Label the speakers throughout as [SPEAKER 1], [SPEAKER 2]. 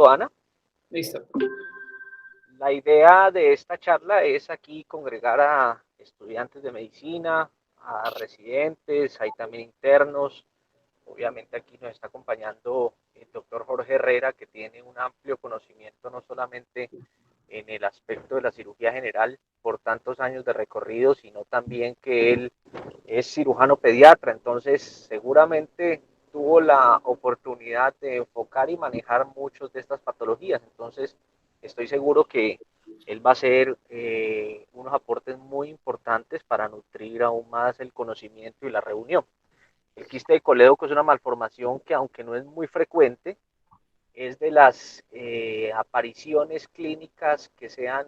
[SPEAKER 1] Ana.
[SPEAKER 2] Listo.
[SPEAKER 1] La idea de esta charla es aquí congregar a estudiantes de medicina, a residentes, hay también internos. Obviamente aquí nos está acompañando el doctor Jorge Herrera, que tiene un amplio conocimiento no solamente en el aspecto de la cirugía general por tantos años de recorrido, sino también que él es cirujano pediatra, entonces seguramente tuvo la oportunidad de enfocar y manejar muchas de estas patologías, entonces estoy seguro que él va a hacer unos aportes muy importantes para nutrir aún más el conocimiento y la reunión. El quiste de colédoco es una malformación que, aunque no es muy frecuente, es de las apariciones clínicas que sean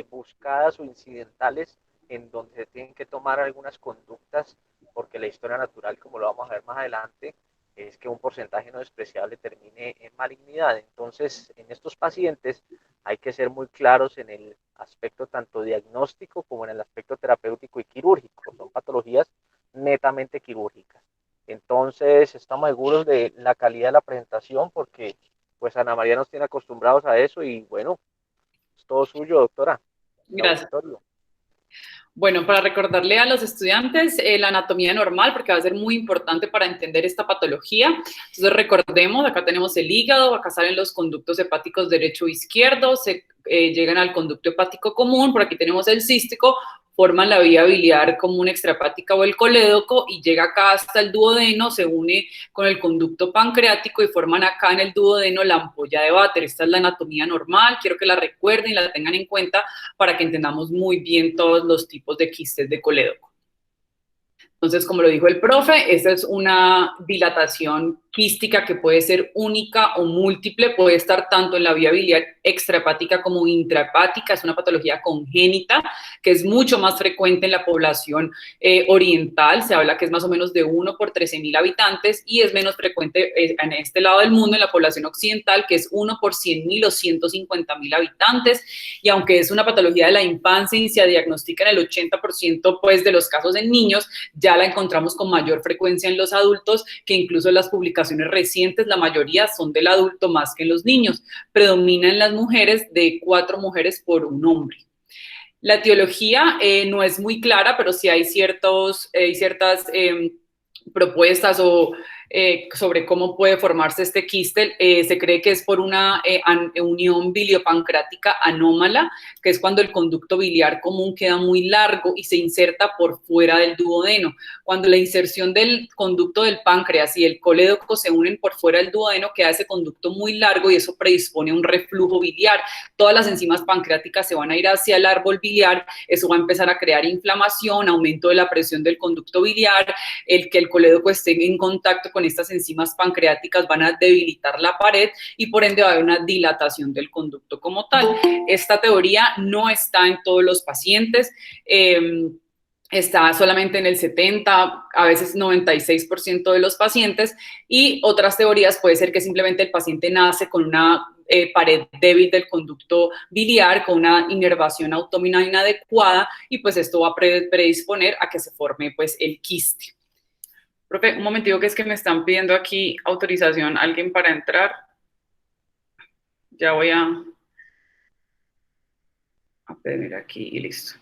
[SPEAKER 1] buscadas o incidentales en donde se tienen que tomar algunas conductas, porque la historia natural, como lo vamos a ver más adelante, es que un porcentaje no despreciable termine en malignidad. Entonces, en estos pacientes hay que ser muy claros en el aspecto tanto diagnóstico como en el aspecto terapéutico y quirúrgico. Son patologías netamente quirúrgicas. Entonces, estamos seguros de la calidad de la presentación porque pues Ana María nos tiene acostumbrados a eso y bueno, es todo suyo, doctora. El
[SPEAKER 2] Gracias.
[SPEAKER 1] auditorio.
[SPEAKER 2] Bueno, para recordarle a los estudiantes la anatomía normal, porque va a ser muy importante para entender esta patología. Entonces recordemos, acá tenemos el hígado, acá salen los conductos hepáticos derecho e izquierdo, llegan al conducto hepático común, por aquí tenemos el cístico, forman la vía biliar común extrahepática o el colédoco y llega acá hasta el duodeno, se une con el conducto pancreático y forman acá en el duodeno la ampolla de Vater. Esta es la anatomía normal, quiero que la recuerden y la tengan en cuenta para que entendamos muy bien todos los tipos de quistes de colédoco. Entonces, como lo dijo el profe, esta es una dilatación quística que puede ser única o múltiple, puede estar tanto en la vía biliar extrahepática como intrahepática, es una patología congénita que es mucho más frecuente en la población oriental, se habla que es más o menos de 1 por 13.000 habitantes y es menos frecuente en este lado del mundo, en la población occidental, que es 1 por 100.000 o 150.000 habitantes, y aunque es una patología de la infancia y se diagnostica en el 80% pues, de los casos en niños, ya la encontramos con mayor frecuencia en los adultos, que incluso las publicaciones recientes, la mayoría son del adulto más que en los niños. Predomina en las mujeres, de 4 mujeres por un hombre. La etiología no es muy clara, pero sí hay ciertas propuestas sobre cómo puede formarse este quiste. Se cree que es por una unión biliopancreática anómala, que es cuando el conducto biliar común queda muy largo y se inserta por fuera del duodeno. Cuando la inserción del conducto del páncreas y el colédoco se unen por fuera del duodeno, queda ese conducto muy largo y eso predispone a un reflujo biliar. Todas las enzimas pancreáticas se van a ir hacia el árbol biliar, eso va a empezar a crear inflamación, aumento de la presión del conducto biliar, el que el colédoco esté en contacto con estas enzimas pancreáticas van a debilitar la pared y por ende va a haber una dilatación del conducto como tal. Esta teoría no está en todos los pacientes. Está solamente en el 70, a veces 96% de los pacientes, y otras teorías puede ser que simplemente el paciente nace con una pared débil del conducto biliar, con una inervación autómina inadecuada, y pues esto va a predisponer a que se forme pues el quiste. Profe, un momentito que es que me están pidiendo aquí autorización alguien para entrar. Ya voy a pedir aquí y listo.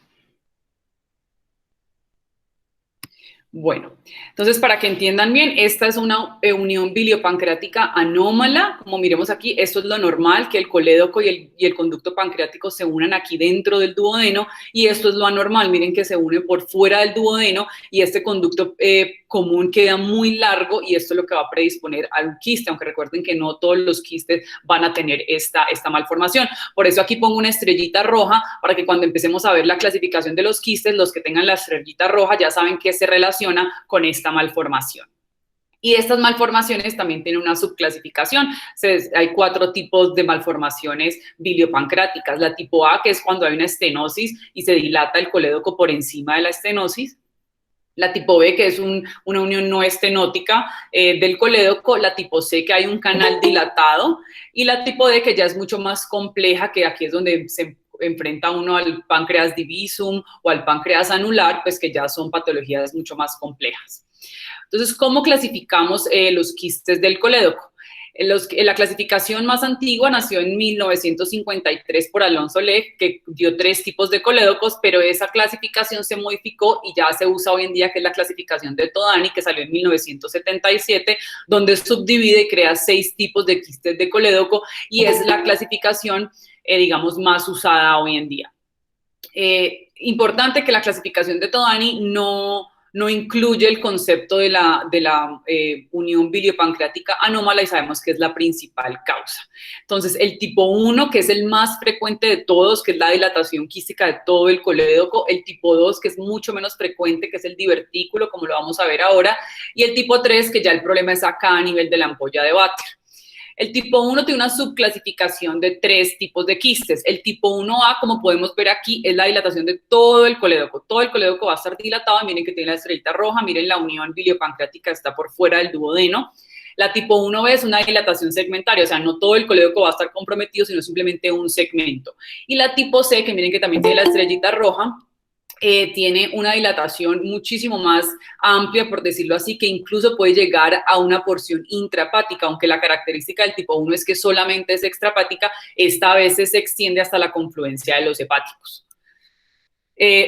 [SPEAKER 2] Bueno, entonces para que entiendan bien, esta es una unión biliopancreática anómala, como miremos aquí, esto es lo normal, que el colédoco y el conducto pancreático se unan aquí dentro del duodeno, y esto es lo anormal, miren que se une por fuera del duodeno y este conducto común queda muy largo y esto es lo que va a predisponer al quiste, aunque recuerden que no todos los quistes van a tener esta malformación. Por eso aquí pongo una estrellita roja para que cuando empecemos a ver la clasificación de los quistes, los que tengan la estrellita roja ya saben que se relaciona con esta malformación. Y estas malformaciones también tienen una subclasificación. Hay 4 tipos de malformaciones biliopancreáticas. La tipo A, que es cuando hay una estenosis y se dilata el colédoco por encima de la estenosis. La tipo B, que es una unión no estenótica del colédoco. La tipo C, que hay un canal dilatado. Y la tipo D, que ya es mucho más compleja, que aquí es donde se enfrenta uno al páncreas divisum o al páncreas anular, pues que ya son patologías mucho más complejas. Entonces, ¿cómo clasificamos los quistes del colédoco? La clasificación más antigua nació en 1953 por Alonso Legg, que dio 3 tipos de colédocos, pero esa clasificación se modificó y ya se usa hoy en día, que es la clasificación de Todani, que salió en 1977, donde subdivide y crea 6 tipos de quistes de colédoco, y es la clasificación, digamos, más usada hoy en día. Importante que la clasificación de Todani no incluye el concepto de la unión biliopancreática anómala, y sabemos que es la principal causa. Entonces, el tipo 1, que es el más frecuente de todos, que es la dilatación quística de todo el colédoco; el tipo 2, que es mucho menos frecuente, que es el divertículo, como lo vamos a ver ahora; y el tipo 3, que ya el problema es acá a nivel de la ampolla de Vater. El tipo 1 tiene una subclasificación de 3 tipos de quistes. El tipo 1A, como podemos ver aquí, es la dilatación de todo el colédoco. Todo el colédoco va a estar dilatado. Miren que tiene la estrellita roja. Miren, la unión biliopancreática está por fuera del duodeno. La tipo 1B es una dilatación segmentaria, o sea, no todo el colédoco va a estar comprometido, sino simplemente un segmento. Y la tipo C, que miren que también tiene la estrellita roja, tiene una dilatación muchísimo más amplia, por decirlo así, que incluso puede llegar a una porción intrahepática, aunque la característica del tipo 1 es que solamente es extrahepática. Esta a veces se extiende hasta la confluencia de los hepáticos.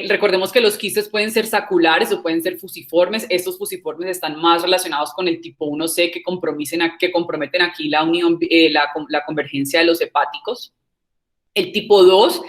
[SPEAKER 2] Recordemos que los quistes pueden ser saculares o pueden ser fusiformes. Estos fusiformes están más relacionados con el tipo 1C, que comprometen aquí la unión, la convergencia de los hepáticos. El tipo 2,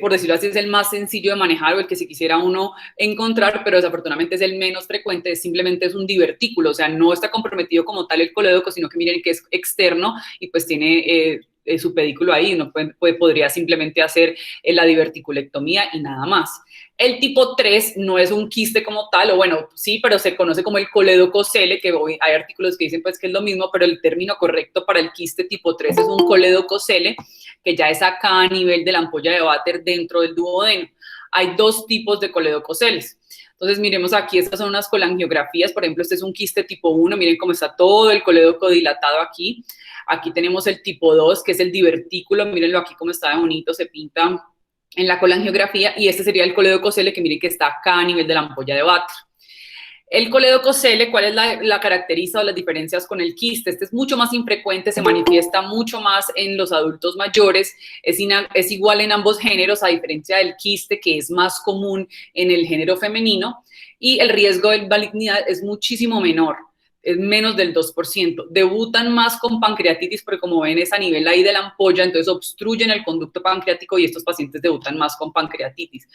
[SPEAKER 2] por decirlo así, es el más sencillo de manejar, o el que se quisiera uno encontrar, pero desafortunadamente es el menos frecuente. Simplemente es un divertículo, o sea, no está comprometido como tal el colédoco, sino que miren que es externo y pues tiene su pedículo ahí. Uno podría simplemente hacer la diverticulectomía y nada más. El tipo 3 no es un quiste como tal, o bueno, sí, pero se conoce como el colédococele, que hoy hay artículos que dicen pues que es lo mismo, pero el término correcto para el quiste tipo 3 es un colédococele, que ya es acá a nivel de la ampolla de Vater dentro del duodeno. Hay 2 tipos de colédococeles. Entonces, miremos aquí, estas son unas colangiografías. Por ejemplo, este es un quiste tipo 1, miren cómo está todo el colédoco dilatado aquí. Aquí tenemos el tipo 2, que es el divertículo, mírenlo aquí cómo está de bonito, se pinta en la colangiografía, y este sería el colédococele, que miren que está acá a nivel de la ampolla de Vater. El colédococele, ¿cuál es la característica o las diferencias con el quiste? Este es mucho más infrecuente, se manifiesta mucho más en los adultos mayores, es igual en ambos géneros, a diferencia del quiste, que es más común en el género femenino, y el riesgo de malignidad es muchísimo menor. Es menos del 2%. Debutan más con pancreatitis, porque como ven es a nivel ahí de la ampolla, entonces obstruyen el conducto pancreático y estos pacientes debutan más con pancreatitis.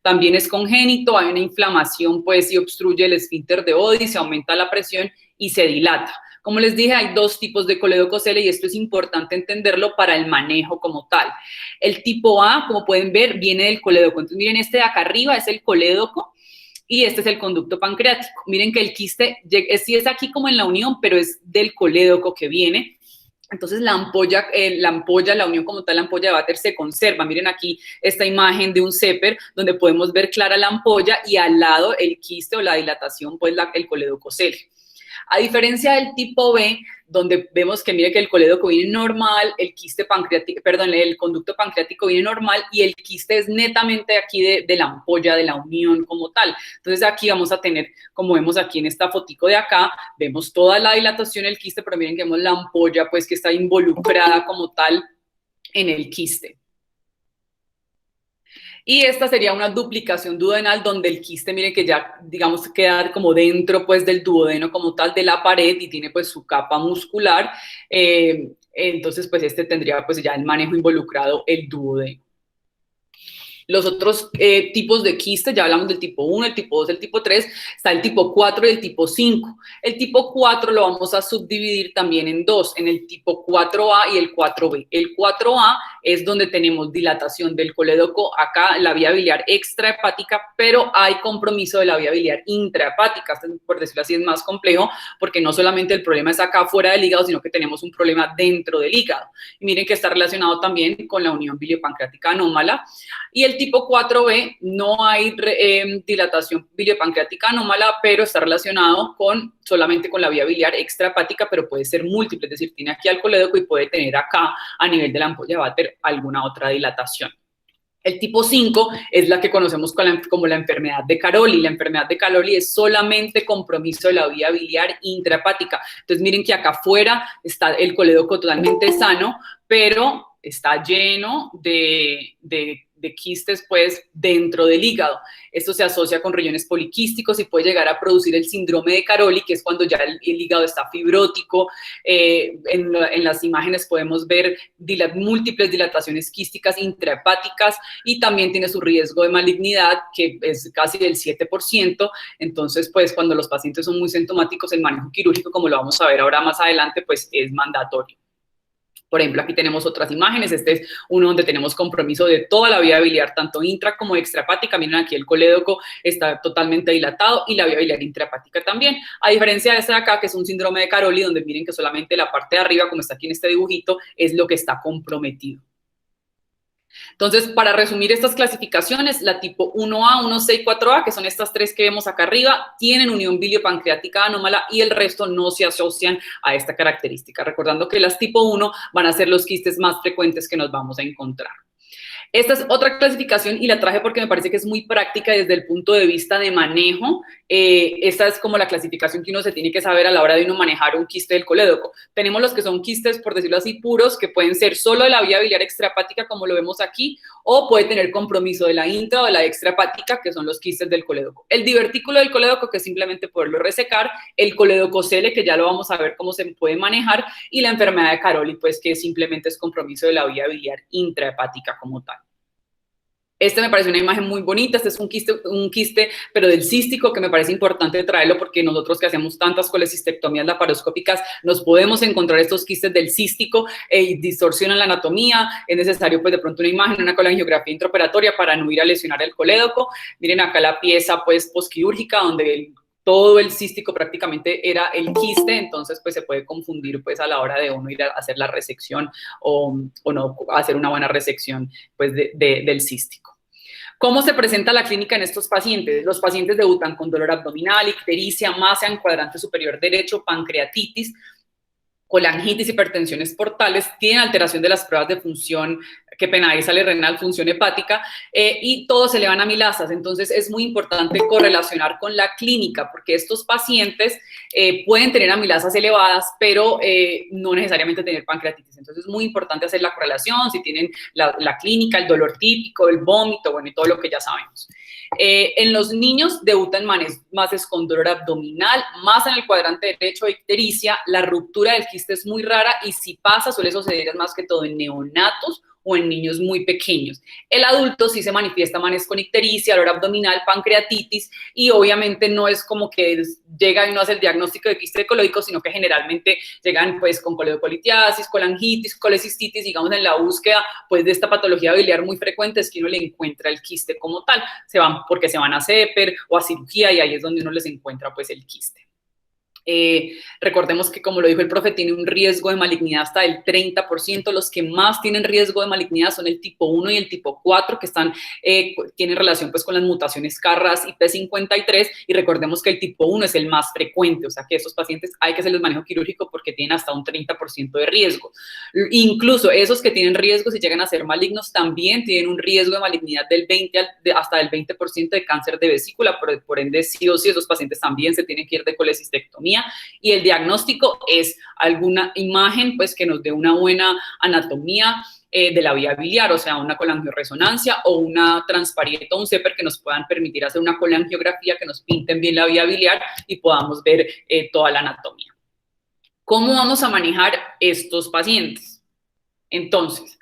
[SPEAKER 2] También es congénito, hay una inflamación pues y obstruye el esfínter de Oddi, se aumenta la presión y se dilata. Como les dije, hay 2 tipos de colédococele y esto es importante entenderlo para el manejo como tal. El tipo A, como pueden ver, viene del colédoco. Entonces miren, este de acá arriba es el colédoco, y este es el conducto pancreático. Miren que el quiste sí es aquí como en la unión, pero es del colédoco que viene. Entonces la ampolla, la unión como tal, la ampolla de Vater se conserva. Miren aquí esta imagen de un Zeper, donde podemos ver clara la ampolla y al lado el quiste o la dilatación, pues el colédococele. A diferencia del tipo B, donde vemos que mire que el colédoco viene normal, el quiste pancreático, perdón, el conducto pancreático viene normal y el quiste es netamente aquí de la ampolla, de la unión como tal. Entonces aquí vamos a tener, como vemos aquí en esta fotico de acá, vemos toda la dilatación del quiste, pero miren que vemos la ampolla pues que está involucrada como tal en el quiste. Y esta sería una duplicación duodenal, donde el quiste, miren que ya, digamos, queda como dentro, pues, del duodeno como tal, de la pared, y tiene, pues, su capa muscular. Entonces, pues, este tendría, pues, ya el manejo involucrado el duodeno. Los otros tipos de quiste, ya hablamos del tipo 1, el tipo 2, el tipo 3, está el tipo 4 y el tipo 5. El tipo 4 lo vamos a subdividir también en 2, en el tipo 4A y el 4B. El 4A es donde tenemos dilatación del colédoco, acá la vía biliar extrahepática, pero hay compromiso de la vía biliar intrahepática. Por decirlo así, es más complejo, porque no solamente el problema es acá fuera del hígado, sino que tenemos un problema dentro del hígado. Y miren que está relacionado también con la unión biliopancreática anómala. Y el tipo 4B no hay dilatación biliopancreática anómala, pero está relacionado solamente con la vía biliar extrahepática, pero puede ser múltiple, es decir, tiene aquí al colédoco y puede tener acá a nivel de la ampolla de Vater alguna otra dilatación. El tipo 5 es la que conocemos como la enfermedad de Caroli. La enfermedad de Caroli es solamente compromiso de la vía biliar intrahepática. Entonces, miren que acá afuera está el colédoco totalmente sano, pero está lleno de quistes, pues, dentro del hígado. Esto se asocia con riñones poliquísticos y puede llegar a producir el síndrome de Caroli, que es cuando ya el hígado está fibrótico. En las imágenes podemos ver múltiples dilataciones quísticas intrahepáticas y también tiene su riesgo de malignidad, que es casi del 7%. Entonces, pues, cuando los pacientes son muy sintomáticos, el manejo quirúrgico, como lo vamos a ver ahora más adelante, pues, es mandatorio. Por ejemplo, aquí tenemos otras imágenes. Este es uno donde tenemos compromiso de toda la vía biliar, tanto intra como extrahepática. Miren, aquí el colédoco está totalmente dilatado y la vía biliar intrahepática también. A diferencia de este de acá, que es un síndrome de Caroli, donde miren que solamente la parte de arriba, como está aquí en este dibujito, es lo que está comprometido. Entonces, para resumir estas clasificaciones, la tipo 1A, 1C y 4A, que son estas tres que vemos acá arriba, tienen unión biliopancreática anómala y el resto no se asocian a esta característica. Recordando que las tipo 1 van a ser los quistes más frecuentes que nos vamos a encontrar. Esta es otra clasificación y la traje porque me parece que es muy práctica desde el punto de vista de manejo. Esta es como la clasificación que uno se tiene que saber a la hora de uno manejar un quiste del colédoco. Tenemos los que son quistes, por decirlo así, puros, que pueden ser solo de la vía biliar extrahepática, como lo vemos aquí, o puede tener compromiso de la intra o de la extrahepática, que son los quistes del colédoco. El divertículo del colédoco, que es simplemente poderlo resecar, el colédococele, que ya lo vamos a ver cómo se puede manejar, y la enfermedad de Caroli, pues que simplemente es compromiso de la vía biliar intrahepática como tal. Esta me parece una imagen muy bonita. Este es un quiste, pero del cístico, que me parece importante traerlo porque nosotros que hacemos tantas colecistectomías laparoscópicas nos podemos encontrar estos quistes del cístico y distorsionan la anatomía. Es necesario, pues, de pronto una imagen, una colangiografía intraoperatoria para no ir a lesionar el colédoco. Miren acá la pieza, pues, posquirúrgica, donde todo el cístico prácticamente era el quiste. Entonces, pues, se puede confundir, pues, a la hora de uno ir a hacer la resección o no hacer una buena resección, pues, del cístico. ¿Cómo se presenta la clínica en estos pacientes? Los pacientes debutan con dolor abdominal, ictericia, masa en cuadrante superior derecho, pancreatitis, colangitis, hipertensiones portales, tienen alteración de las pruebas de función, que pena, sale renal, función hepática, y todos se elevan amilasas. Entonces, es muy importante correlacionar con la clínica, porque estos pacientes pueden tener amilasas elevadas, pero no necesariamente tener pancreatitis. Entonces, es muy importante hacer la correlación, si tienen la clínica, el dolor típico, el vómito, bueno, y todo lo que ya sabemos. En los niños debutan mases con dolor abdominal, masa en el cuadrante derecho, ictericia. La ruptura del quiste es muy rara y si pasa suele suceder más que todo en neonatos o en niños muy pequeños. El adulto sí se manifiesta manes con ictericia, dolor abdominal, pancreatitis, y obviamente no es como que llega y no hace el diagnóstico de quiste colóico, sino que generalmente llegan, pues, con coledocolitiasis, colangitis, colecistitis. Digamos, en la búsqueda, pues, de esta patología biliar muy frecuente es que uno le encuentra el quiste como tal. Porque se van a CEPER o a cirugía y ahí es donde uno les encuentra, pues, el quiste. Recordemos que, como lo dijo el profe, tiene un riesgo de malignidad hasta del 30%. Los que más tienen riesgo de malignidad son el tipo 1 y el tipo 4, que tienen relación, pues, con las mutaciones KRAS y P53, y recordemos que el tipo 1 es el más frecuente, o sea que a esos pacientes hay que hacerles manejo quirúrgico porque tienen hasta un 30% de riesgo. Incluso esos que tienen riesgo, si llegan a ser malignos, también tienen un riesgo de malignidad del 20 hasta del 20% de cáncer de vesícula. Por ende, sí o sí, esos pacientes también se tienen que ir de colecistectomía. Y el diagnóstico es alguna imagen, pues, que nos dé una buena anatomía de la vía biliar, o sea, una colangioresonancia o una transparieta o un CEPER que nos puedan permitir hacer una colangiografía, que nos pinten bien la vía biliar y podamos ver toda la anatomía. ¿Cómo vamos a manejar estos pacientes? Entonces,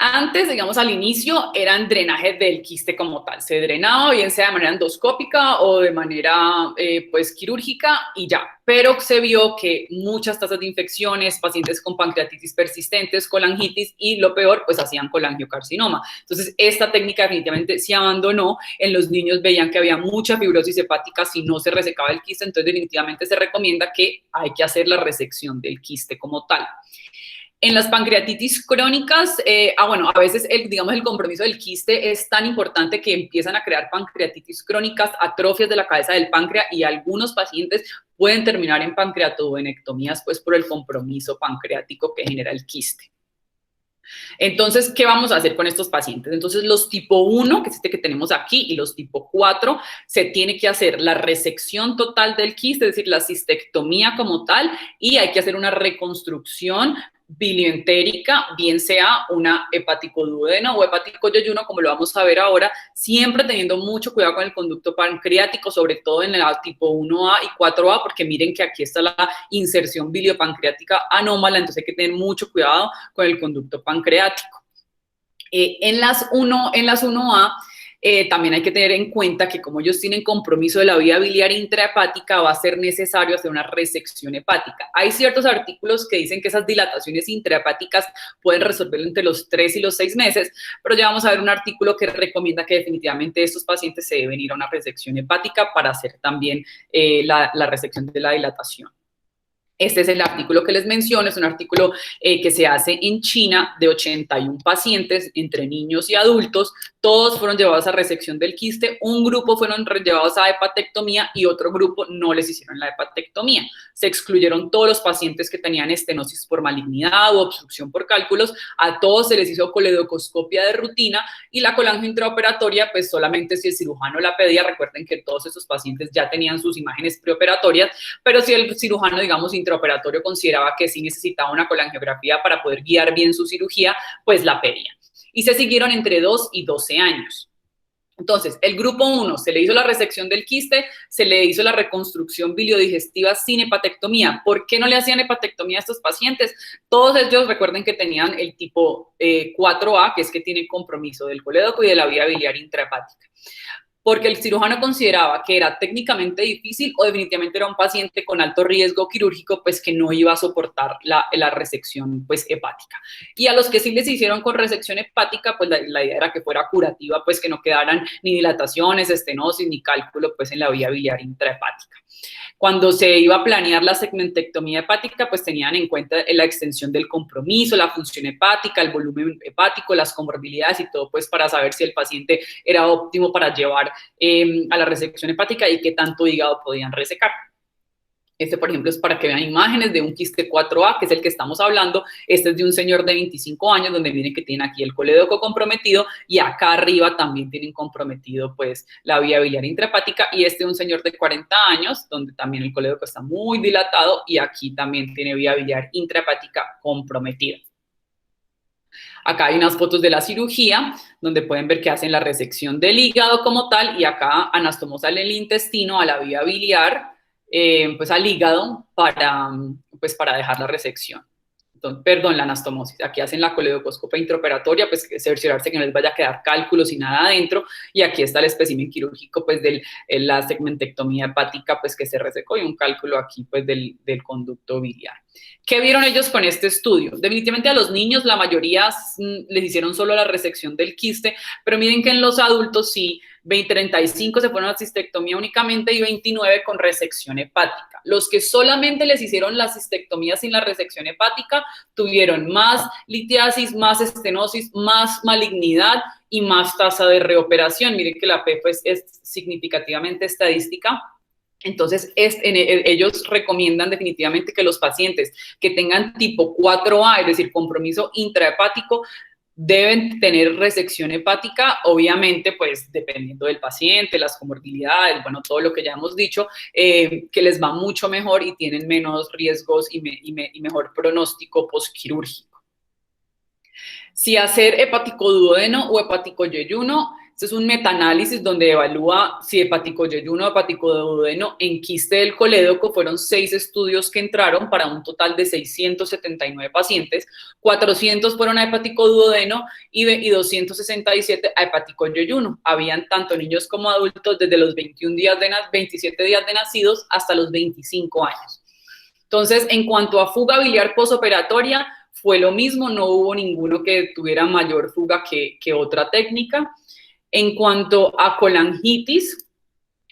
[SPEAKER 2] antes, digamos, al inicio, eran drenajes del quiste como tal. Se drenaba, bien sea de manera endoscópica o de manera, pues, quirúrgica y ya. Pero se vio que muchas tasas de infecciones, pacientes con pancreatitis persistentes, colangitis y, lo peor, pues, hacían colangiocarcinoma. Entonces, esta técnica definitivamente se abandonó. En los niños veían que había mucha fibrosis hepática si no se resecaba el quiste. Entonces, definitivamente se recomienda que hay que hacer la resección del quiste como tal. En las pancreatitis crónicas, bueno, a veces el compromiso del quiste es tan importante que empiezan a crear pancreatitis crónicas, atrofias de la cabeza del páncreas, y algunos pacientes pueden terminar en pancreatoduodenectomías, pues, por el compromiso pancreático que genera el quiste. Entonces, ¿qué vamos a hacer con estos pacientes? Entonces, los tipo 1, que es este que tenemos aquí, y los tipo 4, se tiene que hacer la resección total del quiste, es decir, la cistectomía como tal, y hay que hacer una reconstrucción bilioentérica, bien sea una hepaticoduodeno o hepaticoyeyuno, como lo vamos a ver ahora, siempre teniendo mucho cuidado con el conducto pancreático, sobre todo en la tipo 1A y 4A, porque miren que aquí está la inserción biliopancreática anómala, entonces hay que tener mucho cuidado con el conducto pancreático. En las 1A, también hay que tener en cuenta que como ellos tienen compromiso de la vía biliar intrahepática, va a ser necesario hacer una resección hepática. Hay ciertos artículos que dicen que esas dilataciones intrahepáticas pueden resolverlo entre los 3 y los 6 meses, pero ya vamos a ver un artículo que recomienda que definitivamente estos pacientes se deben ir a una resección hepática para hacer también la resección de la dilatación. Este es el artículo que les menciono, es un artículo que se hace en China de 81 pacientes entre niños y adultos. Todos fueron llevados a resección del quiste, un grupo fueron llevados a hepatectomía y otro grupo no les hicieron la hepatectomía. Se excluyeron todos los pacientes que tenían estenosis por malignidad o obstrucción por cálculos, a todos se les hizo coledocoscopia de rutina y la colangio intraoperatoria, pues solamente si el cirujano la pedía. Recuerden que todos esos pacientes ya tenían sus imágenes preoperatorias, pero si el cirujano, digamos, intraoperatorio consideraba que sí necesitaba una colangiografía para poder guiar bien su cirugía, pues la pedía. Y se siguieron entre 2 y 12 años. Entonces, el grupo 1 se le hizo la resección del quiste, se le hizo la reconstrucción biliodigestiva sin hepatectomía. ¿Por qué no le hacían hepatectomía a estos pacientes? Todos ellos, recuerden que tenían el tipo 4A, que es que tiene compromiso del colédoco y de la vía biliar intrahepática. Porque el cirujano consideraba que era técnicamente difícil o definitivamente era un paciente con alto riesgo quirúrgico, pues que no iba a soportar la resección pues hepática. Y a los que sí les hicieron con resección hepática, pues la idea era que fuera curativa, pues que no quedaran ni dilataciones, estenosis, ni cálculo pues en la vía biliar intrahepática. Cuando se iba a planear la segmentectomía hepática, pues tenían en cuenta la extensión del compromiso, la función hepática, el volumen hepático, las comorbilidades y todo, pues para saber si el paciente era óptimo para llevar a la resección hepática y qué tanto hígado podían resecar. Este, por ejemplo, es para que vean imágenes de un quiste 4A, que es el que estamos hablando. Este es de un señor de 25 años, donde miren que tiene aquí el colédoco comprometido y acá arriba también tienen comprometido pues la vía biliar intrahepática. Y este es un señor de 40 años, donde también el colédoco está muy dilatado y aquí también tiene vía biliar intrahepática comprometida. Acá hay unas fotos de la cirugía, donde pueden ver que hacen la resección del hígado como tal y acá anastomosan el intestino a la vía biliar, pues al hígado pues para dejar la resección. Entonces, perdón, la anastomosis. Aquí hacen la coledocoscopia intraoperatoria, pues cerciorarse que no les vaya a quedar cálculos y nada adentro. Y aquí está el espécimen quirúrgico, pues de la segmentectomía hepática, pues que se resecó y un cálculo aquí, pues del conducto biliar. ¿Qué vieron ellos con este estudio? Definitivamente a los niños la mayoría les hicieron solo la resección del quiste, pero miren que en los adultos sí, 35 se fueron a cistectomía únicamente y 29 con resección hepática. Los que solamente les hicieron la cistectomía sin la resección hepática tuvieron más litiasis, más estenosis, más malignidad y más tasa de reoperación. Miren que la P pues, es significativamente estadística. Entonces, ellos recomiendan definitivamente que los pacientes que tengan tipo 4A, es decir, compromiso intrahepático, deben tener resección hepática, obviamente, pues, dependiendo del paciente, las comorbilidades, bueno, todo lo que ya hemos dicho, que les va mucho mejor y tienen menos riesgos y mejor pronóstico postquirúrgico. Si hacer hepaticoduodeno o hepaticoyeyuno, este es un metaanálisis donde evalúa si hepaticoyeyuno o hepaticoduodeno en quiste del colédoco. Fueron 6 estudios que entraron para un total de 679 pacientes. 400 fueron a hepaticoduodeno y 267 a hepaticoyeyuno. Habían tanto niños como adultos desde los 27 días de nacidos hasta los 25 años. Entonces, en cuanto a fuga biliar posoperatoria, fue lo mismo, no hubo ninguno que tuviera mayor fuga que otra técnica. En cuanto a colangitis,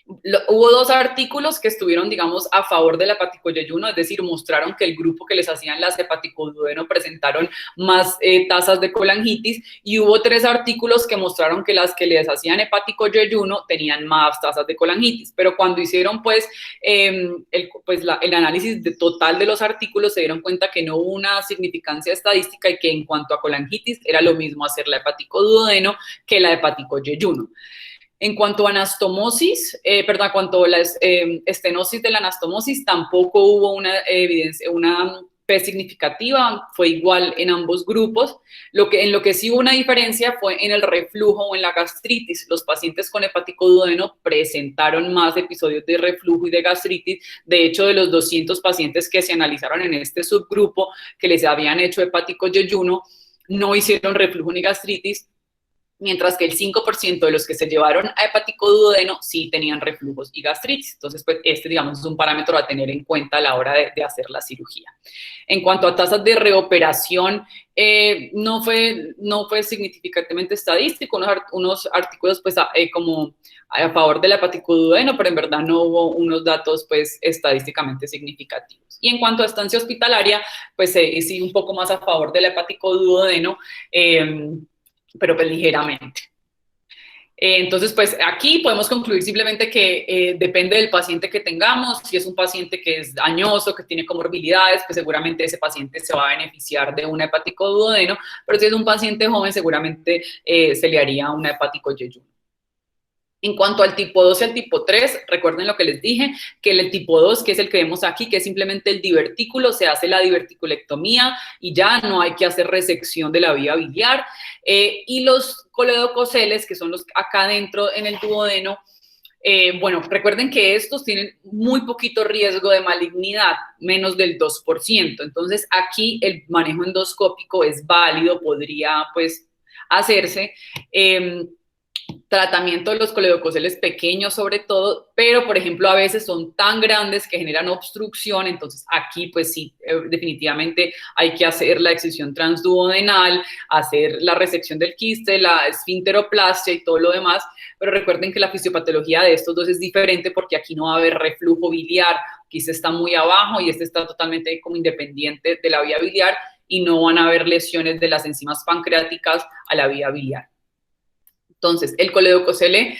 [SPEAKER 2] Hubo dos artículos que estuvieron, digamos, a favor del hepaticoyeyuno, es decir, mostraron que el grupo que les hacían las hepaticoduodeno presentaron más tasas de colangitis, y hubo 3 artículos que mostraron que las que les hacían hepaticoyeyuno tenían más tasas de colangitis, pero cuando hicieron pues, el análisis total de los artículos se dieron cuenta que no hubo una significancia estadística y que en cuanto a colangitis era lo mismo hacer la hepaticoduodeno que la hepaticoyeyuno. En cuanto a anastomosis, en cuanto a la estenosis de la anastomosis, tampoco hubo una evidencia, una P significativa, fue igual en ambos grupos. En lo que sí hubo una diferencia fue en el reflujo o en la gastritis. Los pacientes con hepaticoduodeno presentaron más episodios de reflujo y de gastritis. De hecho, de los 200 pacientes que se analizaron en este subgrupo que les habían hecho hepaticoyeyuno, no hicieron reflujo ni gastritis, mientras que el 5% de los que se llevaron a hepaticoduodeno sí tenían reflujos y gastritis. Entonces, pues digamos, es un parámetro a tener en cuenta a la hora de hacer la cirugía. En cuanto a tasas de reoperación, no fue significativamente estadístico, unos artículos pues como a favor del hepaticoduodeno, pero en verdad no hubo unos datos pues estadísticamente significativos. Y en cuanto a estancia hospitalaria, pues sí un poco más a favor del hepaticoduodeno, pero pues ligeramente. Entonces, pues aquí podemos concluir simplemente que depende del paciente que tengamos. Si es un paciente que es añoso, que tiene comorbilidades, pues seguramente ese paciente se va a beneficiar de una hepaticoduodeno, pero si es un paciente joven, seguramente se le haría una hepaticoyeyuno. En cuanto al tipo 2 y al tipo 3, recuerden lo que les dije, que el tipo 2, que es el que vemos aquí, que es simplemente el divertículo, se hace la diverticulectomía y ya no hay que hacer resección de la vía biliar. Y los coledococeles, que son los acá adentro en el duodeno, bueno, recuerden que estos tienen muy poquito riesgo de malignidad, menos del 2%. Entonces, aquí el manejo endoscópico es válido, podría pues hacerse. Tratamiento de los coledococeles pequeños sobre todo, pero por ejemplo a veces son tan grandes que generan obstrucción, entonces aquí pues sí, definitivamente hay que hacer la excisión transduodenal, hacer la resección del quiste, la esfinteroplastia y todo lo demás, pero recuerden que la fisiopatología de estos dos es diferente porque aquí no va a haber reflujo biliar, aquí se está muy abajo y este está totalmente como independiente de la vía biliar y no van a haber lesiones de las enzimas pancreáticas a la vía biliar. Entonces, el coledococele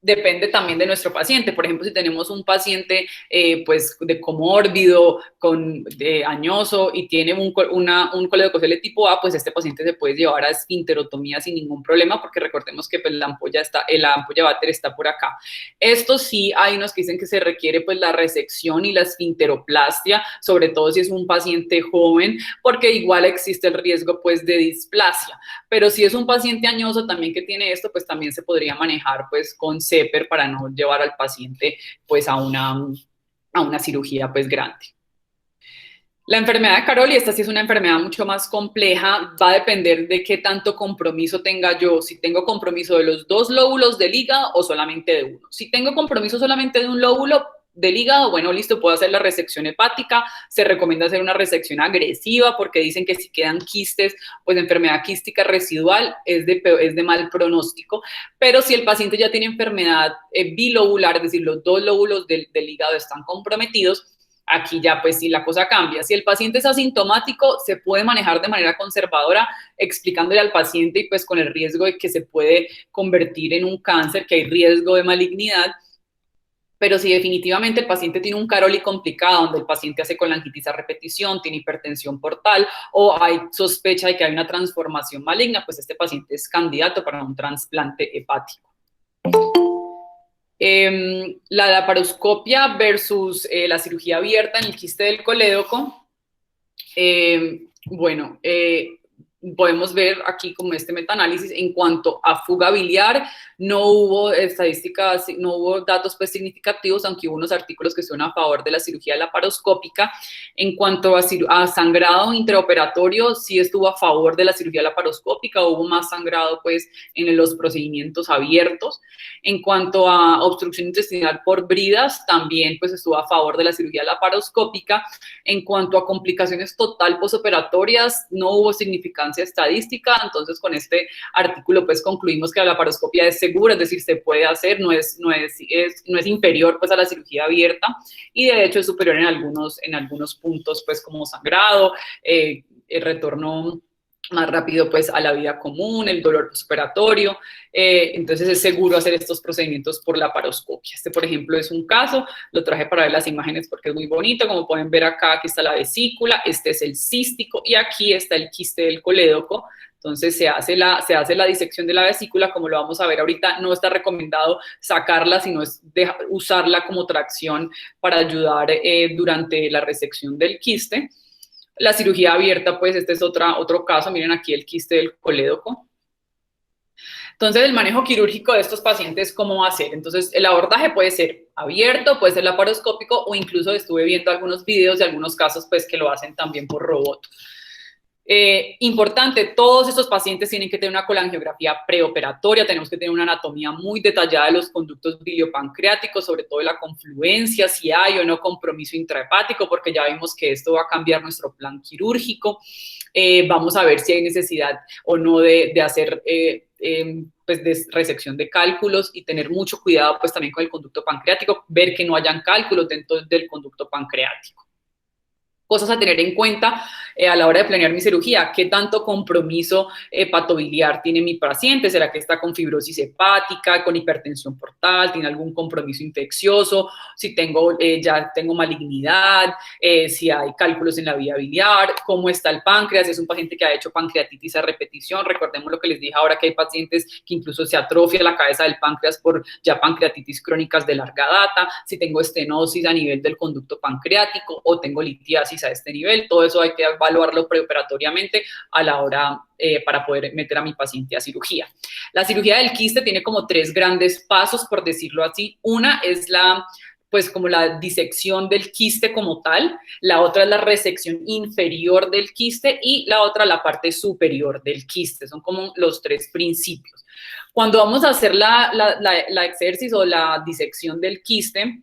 [SPEAKER 2] depende también de nuestro paciente. Por ejemplo, si tenemos un paciente pues de comórbido, añoso y tiene un coledococele tipo A, pues este paciente se puede llevar a esfinterotomía sin ningún problema, porque recordemos que pues, la ampolla váter está por acá. Esto sí, hay unos que dicen que se requiere pues la resección y la esfinteroplastia, sobre todo si es un paciente joven, porque igual existe el riesgo pues de displasia. Pero si es un paciente añoso también que tiene esto, pues también se podría manejar pues con CEPER para no llevar al paciente pues a una cirugía pues grande. La enfermedad de Caroli, esta sí es una enfermedad mucho más compleja, va a depender de qué tanto compromiso tenga yo, si tengo compromiso de los 2 lóbulos del hígado o solamente de uno. Si tengo compromiso solamente de un lóbulo del hígado, bueno, listo, puedo hacer la resección hepática, se recomienda hacer una resección agresiva porque dicen que si quedan quistes, pues enfermedad quística residual es de mal pronóstico, pero si el paciente ya tiene enfermedad bilobular, es decir, los 2 lóbulos del hígado están comprometidos, aquí ya pues sí la cosa cambia. Si el paciente es asintomático, se puede manejar de manera conservadora, explicándole al paciente y pues con el riesgo de que se puede convertir en un cáncer, que hay riesgo de malignidad. Pero si definitivamente el paciente tiene un Caroli complicado, donde el paciente hace colangitis a repetición, tiene hipertensión portal o hay sospecha de que hay una transformación maligna, pues este paciente es candidato para un trasplante hepático. La laparoscopia versus la cirugía abierta en el quiste del colédoco. Bueno, podemos ver aquí como este metaanálisis en cuanto a fuga biliar, no hubo estadísticas, no hubo datos pues significativos, aunque hubo unos artículos que son a favor de la cirugía laparoscópica. En cuanto a sangrado intraoperatorio, sí estuvo a favor de la cirugía laparoscópica, hubo más sangrado pues en los procedimientos abiertos. En cuanto a obstrucción intestinal por bridas, también pues estuvo a favor de la cirugía laparoscópica. En cuanto a complicaciones total posoperatorias, no hubo significancia importancia estadística. Entonces, con este artículo, pues concluimos que la laparoscopia es segura, es decir, se puede hacer, no es inferior pues a la cirugía abierta, y de hecho es superior en algunos puntos, pues como sangrado, el retorno más rápido pues a la vida común, el dolor postoperatorio. Entonces es seguro hacer estos procedimientos por laparoscopia. Este, por ejemplo, es un caso, lo traje para ver las imágenes porque es muy bonito. Como pueden ver acá, aquí está la vesícula, este es el cístico y aquí está el quiste del colédoco. Entonces se hace la disección de la vesícula, como lo vamos a ver ahorita. No está recomendado sacarla, sino es usarla como tracción para ayudar durante la resección del quiste. La cirugía abierta, pues este es otro caso. Miren aquí el quiste del colédoco. Entonces, el manejo quirúrgico de estos pacientes, ¿cómo va a ser? Entonces, el abordaje puede ser abierto, puede ser laparoscópico, o incluso estuve viendo algunos videos de algunos casos pues que lo hacen también por robot. Importante, todos estos pacientes tienen que tener una colangiografía preoperatoria, tenemos que tener una anatomía muy detallada de los conductos biliopancreáticos, sobre todo de la confluencia, si hay o no compromiso intrahepático, porque ya vimos que esto va a cambiar nuestro plan quirúrgico. Vamos a ver si hay necesidad o no de hacer pues de resección de cálculos, y tener mucho cuidado pues también con el conducto pancreático, ver que no hayan cálculos dentro del conducto pancreático. Cosas a tener en cuenta a la hora de planear mi cirugía: ¿qué tanto compromiso hepatobiliar tiene mi paciente? ¿Será que está con fibrosis hepática, con hipertensión portal, tiene algún compromiso infeccioso? Si ya tengo malignidad, si hay cálculos en la vía biliar, cómo está el páncreas, es un paciente que ha hecho pancreatitis a repetición. Recordemos lo que les dije ahora, que hay pacientes que incluso se atrofia la cabeza del páncreas por ya pancreatitis crónicas de larga data. Si tengo estenosis a nivel del conducto pancreático o tengo litiasis a este nivel, todo eso hay que evaluarlo preoperatoriamente a la hora para poder meter a mi paciente a cirugía. La cirugía del quiste tiene como 3 grandes pasos, por decirlo así. Una es pues como la disección del quiste como tal, la otra es la resección inferior del quiste y la otra la parte superior del quiste. Son como los 3 principios. Cuando vamos a hacer la exéresis o la disección del quiste,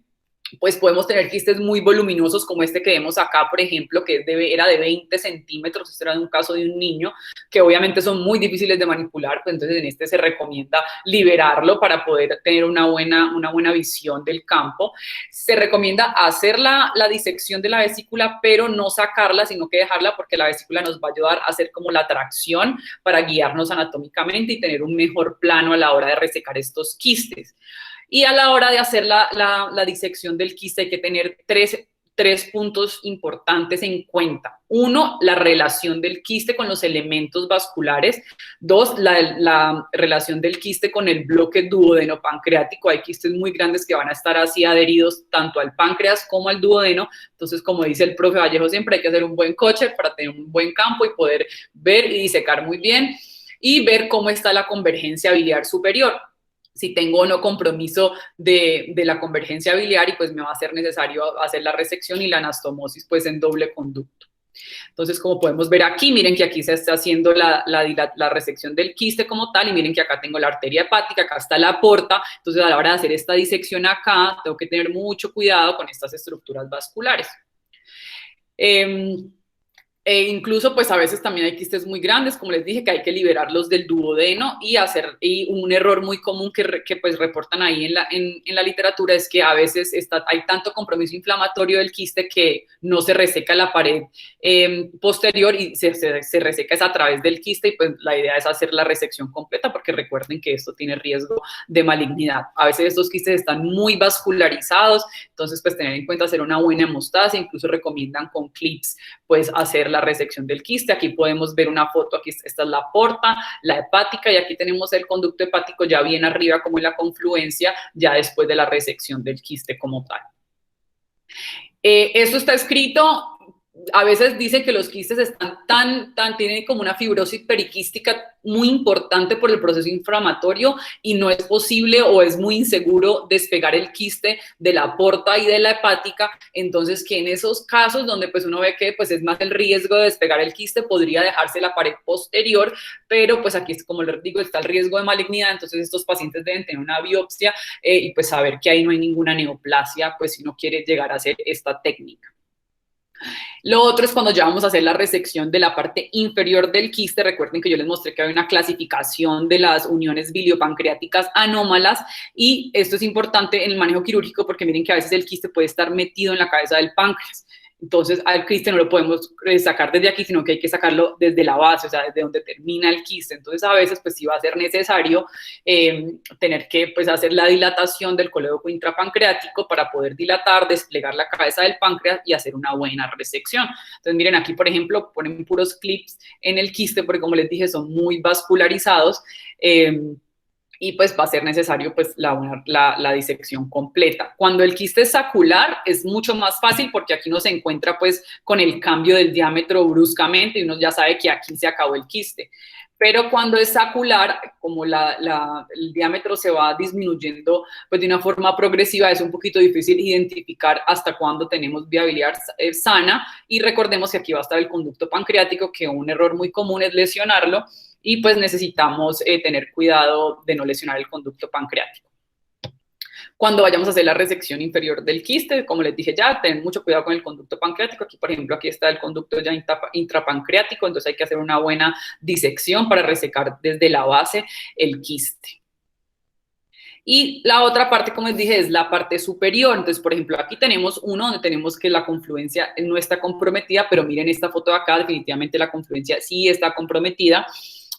[SPEAKER 2] pues podemos tener quistes muy voluminosos como este que vemos acá, por ejemplo, que era de 20 centímetros, este era un caso de un niño, que obviamente son muy difíciles de manipular, pues entonces en este se recomienda liberarlo para poder tener una buena visión del campo. Se recomienda hacer la disección de la vesícula, pero no sacarla, sino que dejarla, porque la vesícula nos va a ayudar a hacer como la tracción para guiarnos anatómicamente y tener un mejor plano a la hora de resecar estos quistes. Y a la hora de hacer la disección del quiste hay que tener tres puntos importantes en cuenta. 1, la relación del quiste con los elementos vasculares. 2, la relación del quiste con el bloque duodeno pancreático. Hay quistes muy grandes que van a estar así adheridos tanto al páncreas como al duodeno. Entonces, como dice el profe Vallejo, siempre hay que hacer un buen coche para tener un buen campo y poder ver y disecar muy bien, y ver cómo está la convergencia biliar superior. Si tengo o no compromiso de la convergencia biliar, y pues me va a ser necesario hacer la resección y la anastomosis pues en doble conducto. Entonces, como podemos ver aquí, miren que aquí se está haciendo la resección del quiste como tal, y miren que acá tengo la arteria hepática, acá está la porta. Entonces, a la hora de hacer esta disección acá, tengo que tener mucho cuidado con estas estructuras vasculares. Incluso pues a veces también hay quistes muy grandes, como les dije, que hay que liberarlos del duodeno, y un error muy común que pues reportan ahí en la literatura es que a veces hay tanto compromiso inflamatorio del quiste que no se reseca la pared posterior, y se reseca es a través del quiste, y pues la idea es hacer la resección completa, porque recuerden que esto tiene riesgo de malignidad. A veces estos quistes están muy vascularizados, entonces pues tener en cuenta hacer una buena hemostasia. Incluso recomiendan con clips pues hacer la resección del quiste. Aquí podemos ver una foto, aquí esta es la porta, la hepática, y aquí tenemos el conducto hepático ya bien arriba como en la confluencia, ya después de la resección del quiste como tal. Esto está escrito. A veces dicen que los quistes tienen como una fibrosis periquística muy importante por el proceso inflamatorio, y no es posible o es muy inseguro despegar el quiste de la porta y de la hepática. Entonces, que en esos casos donde pues uno ve que pues es más el riesgo de despegar el quiste, podría dejarse la pared posterior, pero pues aquí, como les digo, está el riesgo de malignidad. Entonces estos pacientes deben tener una biopsia y pues saber que ahí no hay ninguna neoplasia, pues si no quiere llegar a hacer esta técnica. Lo otro es cuando ya vamos a hacer la resección de la parte inferior del quiste. Recuerden que yo les mostré que hay una clasificación de las uniones biliopancreáticas anómalas y esto es importante en el manejo quirúrgico porque miren que a veces el quiste puede estar metido en la cabeza del páncreas. Entonces, al quiste no lo podemos sacar desde aquí, sino que hay que sacarlo desde la base, o sea, desde donde termina el quiste. Entonces, a veces, pues sí va a ser necesario tener que pues, hacer la dilatación del colédoco intrapancreático para poder dilatar, desplegar la cabeza del páncreas y hacer una buena resección. Entonces, miren, aquí, por ejemplo, ponen puros clips en el quiste, porque como les dije, son muy vascularizados. Y pues va a ser necesario pues la disección completa. Cuando el quiste es sacular es mucho más fácil porque aquí uno se encuentra pues con el cambio del diámetro bruscamente y uno ya sabe que aquí se acabó el quiste. Pero cuando es sacular, como el diámetro se va disminuyendo pues de una forma progresiva, es un poquito difícil identificar hasta cuándo tenemos viabilidad sana y recordemos que aquí va a estar el conducto pancreático, que un error muy común es lesionarlo y pues necesitamos tener cuidado de no lesionar el conducto pancreático. Cuando vayamos a hacer la resección inferior del quiste, como les dije ya, ten mucho cuidado con el conducto pancreático. Aquí, por ejemplo, aquí está el conducto ya intrapancreático, entonces hay que hacer una buena disección para resecar desde la base el quiste. Y la otra parte, como les dije, es la parte superior. Entonces, por ejemplo, aquí tenemos uno donde tenemos que la confluencia no está comprometida, pero miren esta foto de acá, definitivamente la confluencia sí está comprometida.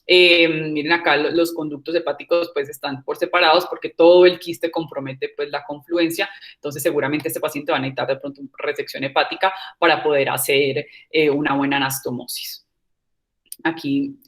[SPEAKER 2] Miren acá los conductos hepáticos pues están por separados porque todo el quiste compromete pues la confluencia, entonces seguramente este paciente va a necesitar de pronto una resección hepática para poder hacer una buena anastomosis. Aquí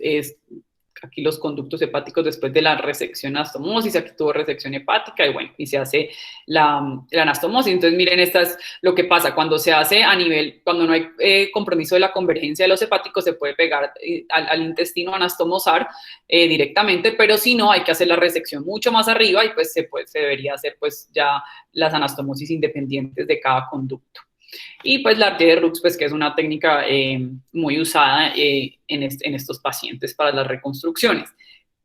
[SPEAKER 2] los conductos hepáticos después de la resección anastomosis, aquí tuvo resección hepática y bueno, y se hace la anastomosis. Entonces, miren, esta es lo que pasa cuando se hace a nivel, cuando no hay compromiso de la convergencia de los hepáticos, se puede pegar al intestino anastomosar directamente, pero si no, hay que hacer la resección mucho más arriba y pues se debería hacer pues ya las anastomosis independientes de cada conducto. Y pues la arteria de Rux, pues que es una técnica muy usada en estos pacientes para las reconstrucciones.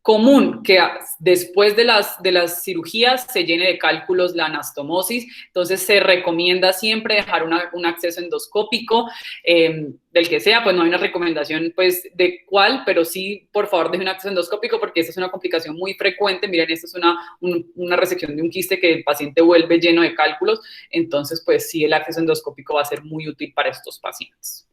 [SPEAKER 2] Común que después de las cirugías se llene de cálculos la anastomosis, entonces se recomienda siempre dejar un acceso endoscópico, del que sea, pues no hay una recomendación pues de cuál, pero sí por favor deje un acceso endoscópico porque esta es una complicación muy frecuente. Miren, esta es una resección de un quiste que el paciente vuelve lleno de cálculos, entonces pues sí el acceso endoscópico va a ser muy útil para estos pacientes.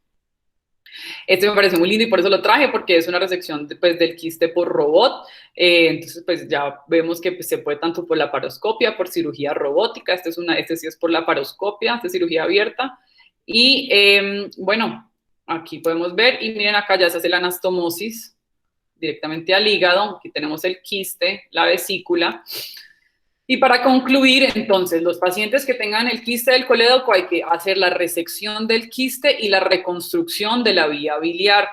[SPEAKER 2] Este me parece muy lindo y por eso lo traje, porque es una resección pues, del quiste por robot. Entonces, pues ya vemos que pues, se puede tanto por laparoscopia, por cirugía robótica. Este sí es por laparoscopia, esta es cirugía abierta. Y bueno, aquí podemos ver, y miren acá ya se hace la anastomosis directamente al hígado. Aquí tenemos el quiste, la vesícula. Y para concluir, entonces, los pacientes que tengan el quiste del colédoco hay que hacer la resección del quiste y la reconstrucción de la vía biliar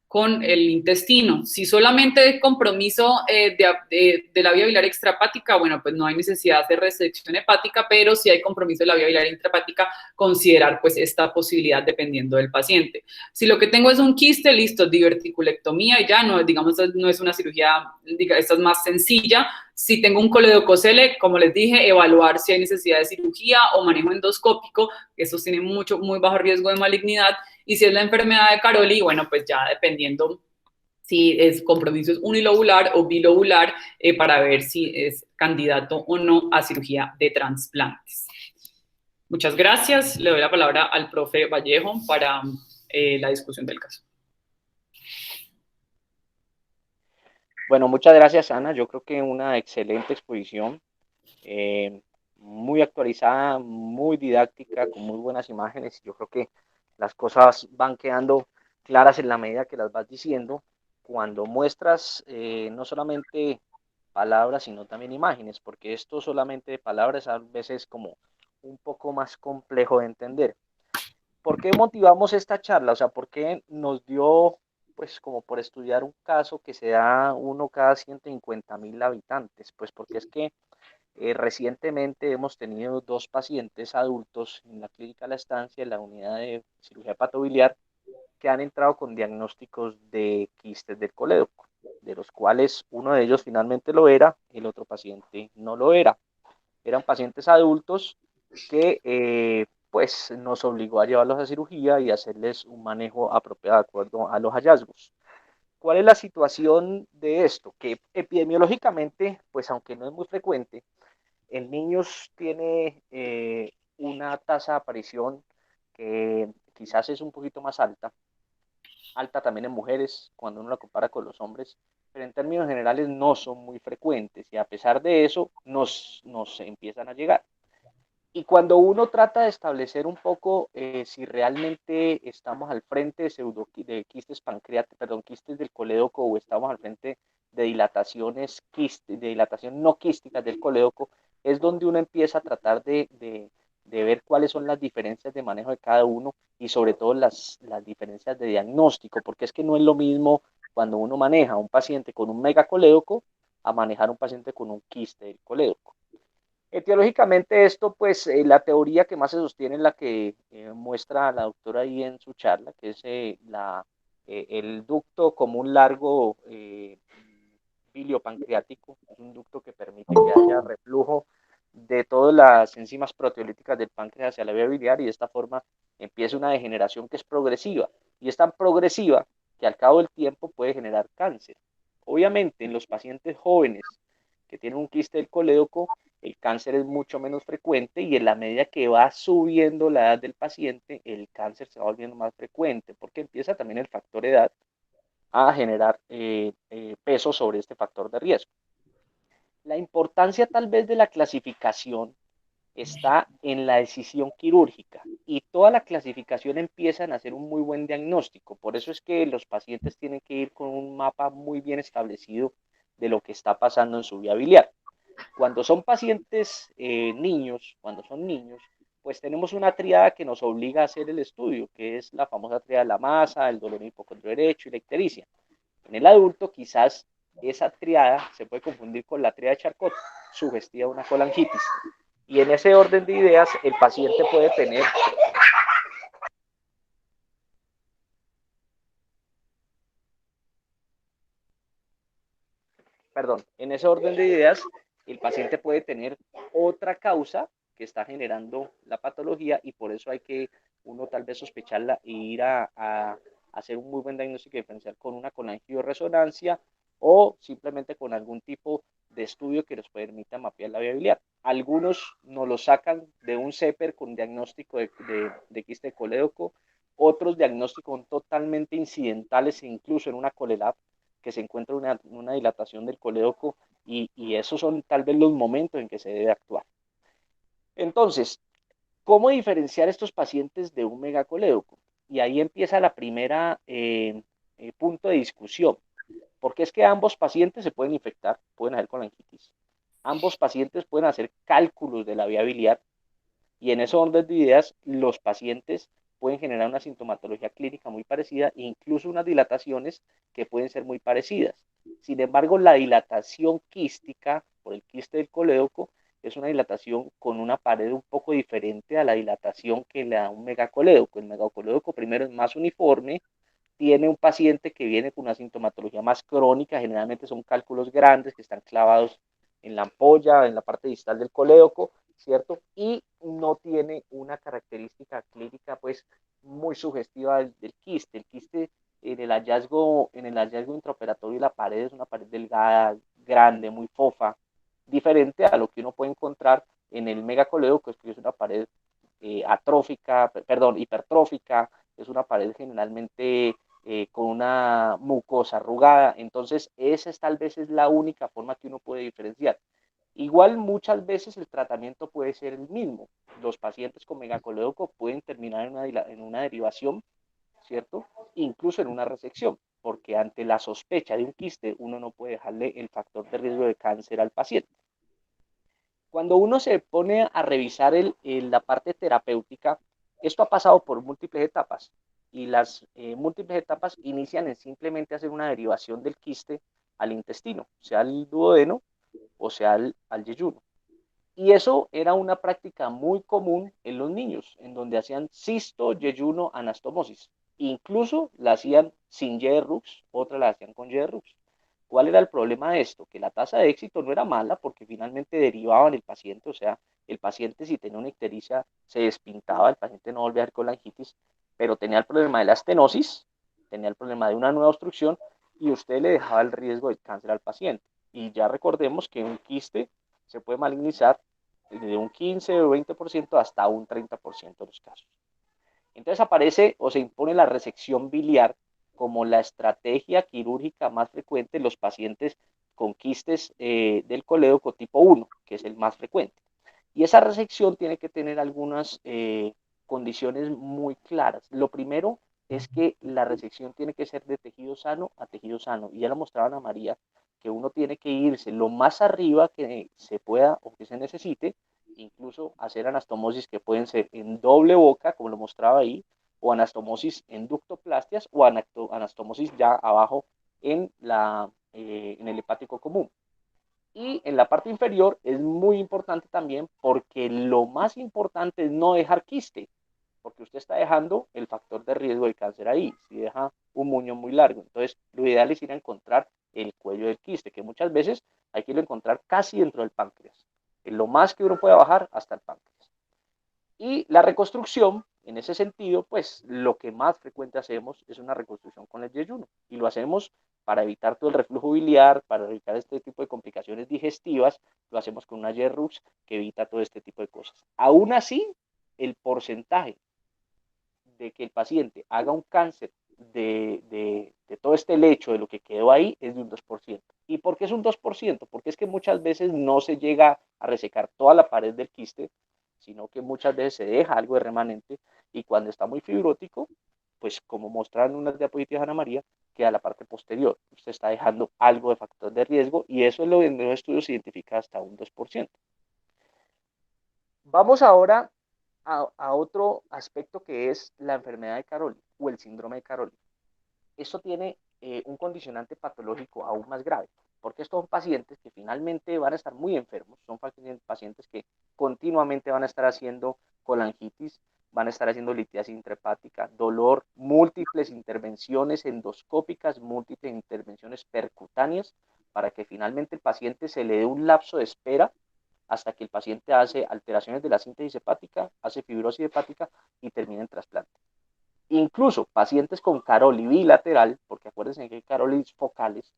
[SPEAKER 2] con el intestino. Si solamente hay compromiso de la vía biliar extrahepática, bueno, pues no hay necesidad de resección hepática, pero si hay compromiso de la vía biliar intrahepática, considerar pues esta posibilidad dependiendo del paciente. Si lo que tengo es un quiste, listo, diverticulectomía y ya, no, digamos, no es una cirugía, esta es más sencilla. Si tengo un coledococele, como les dije, evaluar si hay necesidad de cirugía o manejo endoscópico, estos tienen muy bajo riesgo de malignidad. Y si es la enfermedad de Caroli, bueno, pues ya dependiendo si es compromiso es unilobular o bilobular, para ver si es candidato o no a cirugía de trasplantes. Muchas gracias. Le doy la palabra al profe Vallejo para la discusión del caso.
[SPEAKER 1] Bueno, muchas gracias, Ana. Yo creo que una excelente exposición, muy actualizada, muy didáctica, con muy buenas imágenes. Yo creo que las cosas van quedando claras en la medida que las vas diciendo, cuando muestras no solamente palabras, sino también imágenes, porque esto solamente de palabras a veces es como un poco más complejo de entender. ¿Por qué motivamos esta charla? O sea, ¿por qué nos dio, pues, como por estudiar un caso que se da uno cada 150.000 habitantes? Pues porque es que recientemente hemos tenido dos pacientes adultos en la clínica La Estancia, en la unidad de cirugía hepatobiliar, que han entrado con diagnósticos de quistes del colédoco, de los cuales uno de ellos finalmente lo era, el otro paciente no lo era. Eran pacientes adultos que pues nos obligó a llevarlos a cirugía y hacerles un manejo apropiado de acuerdo a los hallazgos. ¿Cuál es la situación de esto? Que epidemiológicamente, pues aunque no es muy frecuente, en niños tiene una tasa de aparición que quizás es un poquito más alta, alta también en mujeres cuando uno la compara con los hombres, pero en términos generales no son muy frecuentes y a pesar de eso nos empiezan a llegar. Y cuando uno trata de establecer un poco si realmente estamos al frente de quistes pancreáticos, perdón, quistes del colédoco o estamos al frente de dilataciones, de dilatación no quísticas del colédoco, es donde uno empieza a tratar de ver cuáles son las diferencias de manejo de cada uno y sobre todo las diferencias de diagnóstico, porque es que no es lo mismo cuando uno maneja a un paciente con un megacolédoco a manejar a un paciente con un quiste del colédoco. Etiológicamente esto, pues la teoría que más se sostiene es la que muestra la doctora ahí en su charla, que es el ducto común largo biliopancreático, es un ducto que permite que haya reflujo de todas las enzimas proteolíticas del páncreas hacia la vía biliar y de esta forma empieza una degeneración que es progresiva y es tan progresiva que al cabo del tiempo puede generar cáncer. Obviamente en los pacientes jóvenes que tienen un quiste del colédoco, el cáncer es mucho menos frecuente y en la medida que va subiendo la edad del paciente, el cáncer se va volviendo más frecuente porque empieza también el factor edad a generar peso sobre este factor de riesgo. La importancia tal vez de la clasificación está en la decisión quirúrgica y toda la clasificación empieza a hacer un muy buen diagnóstico. Por eso es que los pacientes tienen que ir con un mapa muy bien establecido de lo que está pasando en su vía biliar. Cuando son pacientes niños, cuando son niños, pues tenemos una triada que nos obliga a hacer el estudio, que es la famosa triada de la masa, el dolor hipocondrio derecho y la ictericia. En el adulto, quizás esa triada se puede confundir con la triada de Charcot, sugestiva a una colangitis. Y en ese orden de ideas, el paciente puede tener en ese orden de ideas, el paciente puede tener otra causa que está generando la patología y por eso hay que uno tal vez sospecharla e ir a hacer un muy buen diagnóstico diferencial con una colangioresonancia o simplemente con algún tipo de estudio que nos permita mapear la viabilidad. Algunos nos lo sacan de un CEPER con diagnóstico de quiste de colédoco, otros diagnósticos son totalmente incidentales e incluso en una colelab que se encuentra una dilatación del colédoco y esos son tal vez los momentos en que se debe actuar. Entonces, ¿cómo diferenciar estos pacientes de un megacolédoco? Y ahí empieza la primera punto de discusión, porque es que ambos pacientes se pueden infectar, pueden hacer colangitis. Ambos pacientes pueden hacer cálculos de la vía biliar y en ese orden de ideas los pacientes pueden generar una sintomatología clínica muy parecida e incluso unas dilataciones que pueden ser muy parecidas. Sin embargo, la dilatación quística por el quiste del colédoco es una dilatación con una pared un poco diferente a la dilatación que le da un megacolédoco. El megacolédoco primero es más uniforme, tiene un paciente que viene con una sintomatología más crónica, generalmente son cálculos grandes que están clavados en la ampolla, en la parte distal del colédoco, ¿cierto? Y no tiene una característica clínica pues muy sugestiva del quiste. El quiste en el hallazgo intraoperatorio la pared es una pared delgada, grande, muy fofa, diferente a lo que uno puede encontrar en el megacolédoco, que es una pared atrófica, perdón, hipertrófica, es una pared generalmente con una mucosa arrugada. Entonces, esa es, tal vez es la única forma que uno puede diferenciar. Igual muchas veces el tratamiento puede ser el mismo. Los pacientes con megacolédoco pueden terminar en una derivación, ¿cierto? Incluso en una resección, porque ante la sospecha de un quiste, uno no puede dejarle el factor de riesgo de cáncer al paciente. Cuando uno se pone a revisar la parte terapéutica, esto ha pasado por múltiples etapas y las múltiples etapas inician en simplemente hacer una derivación del quiste al intestino, sea al duodeno o sea al yeyuno. Y eso era una práctica muy común en los niños, en donde hacían cisto, yeyuno, anastomosis. Incluso la hacían sin Y-Rux, otra la hacían con Y-Rux. ¿Cuál era el problema de esto? Que la tasa de éxito no era mala porque finalmente derivaban el paciente, o sea, el paciente si tenía una ictericia se despintaba, el paciente no volvía a ver colangitis, pero tenía el problema de la estenosis, tenía el problema de una nueva obstrucción y usted le dejaba el riesgo de cáncer al paciente. Y ya recordemos que un quiste se puede malignizar de un 15 o 20% hasta un 30% de los casos. Entonces aparece o se impone la resección biliar como la estrategia quirúrgica más frecuente en los pacientes con quistes del colédoco tipo 1, que es el más frecuente. Y esa resección tiene que tener algunas condiciones muy claras. Lo primero es que la resección tiene que ser de tejido sano a tejido sano. Y ya lo mostraba Ana María, que uno tiene que irse lo más arriba que se pueda o que se necesite, incluso hacer anastomosis que pueden ser en doble boca, como lo mostraba ahí, o anastomosis en ductoplastias o anastomosis ya abajo en el hepático común. Y en la parte inferior es muy importante también porque lo más importante es no dejar quiste, porque usted está dejando el factor de riesgo del cáncer ahí, si deja un muñón muy largo. Entonces, lo ideal es ir a encontrar el cuello del quiste, que muchas veces hay que irlo a encontrar casi dentro del páncreas. Es lo más que uno puede bajar hasta el páncreas. Y la reconstrucción, en ese sentido, pues lo que más frecuente hacemos es una reconstrucción con el yeyuno. Y lo hacemos para evitar todo el reflujo biliar, para evitar este tipo de complicaciones digestivas, lo hacemos con una Yerrux que evita todo este tipo de cosas. Aún así, el porcentaje de que el paciente haga un cáncer de todo este lecho, de lo que quedó ahí, es de un 2%. ¿Y por qué es un 2%? Porque es que muchas veces no se llega a resecar toda la pared del quiste, sino que muchas veces se deja algo de remanente y cuando está muy fibrótico, pues como mostraron unas diapositivas Ana María, queda la parte posterior. Usted está dejando algo de factor de riesgo y eso es lo que en los estudios se identifica hasta un 2%. Vamos ahora a otro aspecto que es la enfermedad de Caroli o el síndrome de Caroli. Esto tiene un condicionante patológico aún más grave, porque estos son pacientes que finalmente van a estar muy enfermos, son pacientes que continuamente van a estar haciendo colangitis, van a estar haciendo litiasis intrahepática, dolor, múltiples intervenciones endoscópicas, múltiples intervenciones percutáneas, para que finalmente el paciente se le dé un lapso de espera hasta que el paciente hace alteraciones de la síntesis hepática, hace fibrosis hepática y termina en trasplante. Incluso pacientes con Caroli bilateral, porque acuérdense que hay Carolis focales,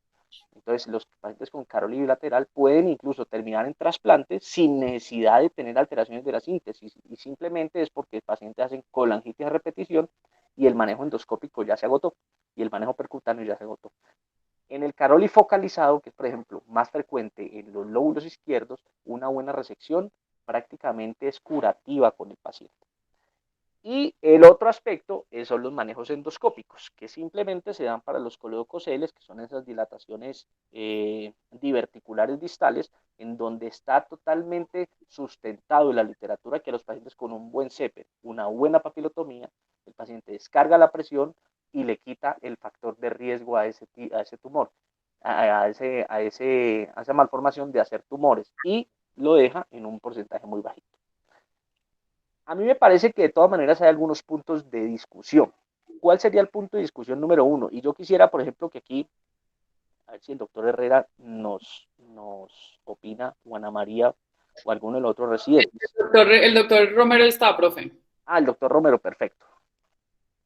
[SPEAKER 1] entonces los pacientes con Caroli bilateral pueden incluso terminar en trasplante sin necesidad de tener alteraciones de la síntesis y simplemente es porque el paciente hace colangitis a repetición y el manejo endoscópico ya se agotó y el manejo percutáneo ya se agotó. En el Caroli focalizado, que es por ejemplo más frecuente en los lóbulos izquierdos, una buena resección prácticamente es curativa con el paciente. Y el otro aspecto son los manejos endoscópicos, que simplemente se dan para los coledococeles, que son esas dilataciones diverticulares distales, en donde está totalmente sustentado en la literatura que los pacientes con un buen CEPER, una buena papilotomía, el paciente descarga la presión y le quita el factor de riesgo a ese tumor, a esa malformación de hacer tumores, y lo deja en un porcentaje muy bajito. A mí me parece que de todas maneras hay algunos puntos de discusión. ¿Cuál sería el punto de discusión número uno? Y yo quisiera, por ejemplo, que aquí, a ver si el doctor Herrera nos opina, o Ana María, o alguno de los otros residentes.
[SPEAKER 2] El doctor Romero está, profe.
[SPEAKER 1] Ah, el doctor Romero, perfecto.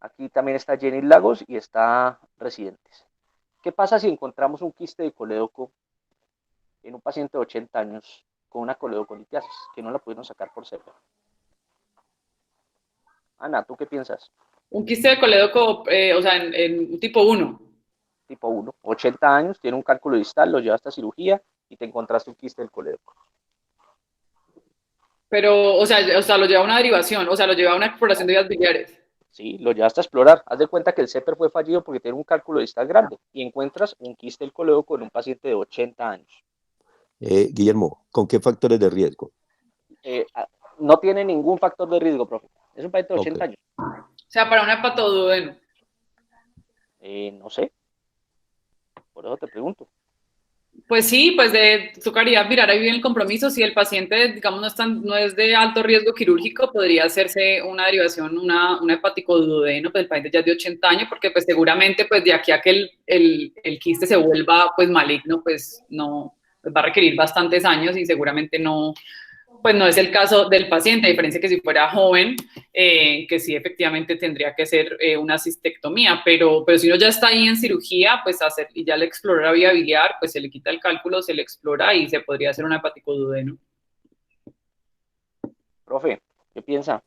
[SPEAKER 1] Aquí también está Jenny Lagos y está residentes. ¿Qué pasa si encontramos un quiste de colédoco en un paciente de 80 años con una coledocolitiasis, que no la pudieron sacar por cepa? Ana, ¿tú qué piensas?
[SPEAKER 2] Un quiste de colédoco, o sea, en tipo 1.
[SPEAKER 1] Tipo 1, 80 años, tiene un cálculo distal, lo lleva hasta cirugía y te encontraste un quiste del colédoco.
[SPEAKER 2] Pero, o sea, lo lleva a una derivación, o sea, lo lleva a una exploración de vías biliares.
[SPEAKER 1] Sí, lo llevaste a explorar. Haz de cuenta que el CEPER fue fallido porque tiene un cálculo distal grande y encuentras un quiste del colédoco en un paciente de 80 años.
[SPEAKER 3] Guillermo, ¿con qué factores de riesgo?
[SPEAKER 1] Eh, no tiene ningún factor de riesgo, profe. Es un paciente de 80 años.
[SPEAKER 2] O sea, para un hepatoduodeno.
[SPEAKER 1] No sé. Por eso te pregunto.
[SPEAKER 2] Pues sí, pues tocaría mirar ahí bien el compromiso. Si el paciente, digamos, no es de alto riesgo quirúrgico, podría hacerse una derivación, un hepático duodeno, pues el paciente ya es de 80 años, porque pues seguramente pues de aquí a que el quiste se vuelva pues maligno, pues no, pues va a requerir bastantes años y seguramente no Pues no es el caso del paciente, a diferencia que si fuera joven, que sí efectivamente tendría que ser una cistectomía, pero si uno ya está ahí en cirugía, pues hacer, y ya le exploró la vía biliar, pues se le quita el cálculo, se le explora y se podría hacer un hepático duodeno.
[SPEAKER 1] Profe, ¿qué piensa?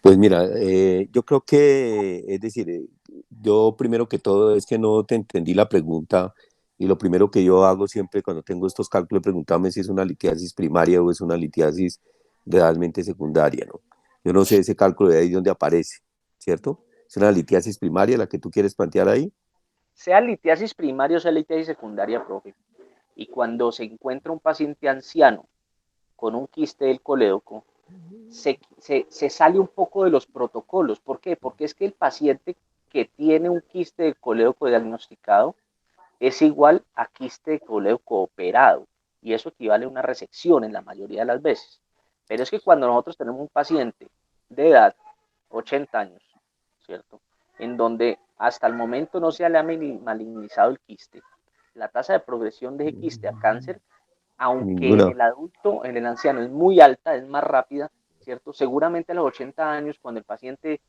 [SPEAKER 3] Pues mira, yo creo que, es decir, yo primero que todo es que no te entendí la pregunta y lo primero que yo hago siempre cuando tengo estos cálculos es preguntarme si es una litiasis primaria o es una litiasis realmente secundaria, ¿no? Yo no sé ese cálculo de ahí donde aparece, ¿cierto? ¿Es una litiasis primaria la que tú quieres plantear ahí?
[SPEAKER 1] Sea litiasis primaria o sea litiasis secundaria, profe, y cuando se encuentra un paciente anciano con un quiste del colédoco, se sale un poco de los protocolos. ¿Por qué? Porque es que el paciente que tiene un quiste del colédoco diagnosticado es igual a quiste de colédoco operado, y eso equivale a una resección en la mayoría de las veces. Pero es que cuando nosotros tenemos un paciente de edad, 80 años, ¿cierto? En donde hasta el momento no se le ha malignizado el quiste, la tasa de progresión de ese quiste a cáncer, aunque en
[SPEAKER 3] Ninguna.
[SPEAKER 1] el adulto, en el anciano es muy alta, es más rápida, ¿cierto? Seguramente a los 80 años, cuando el paciente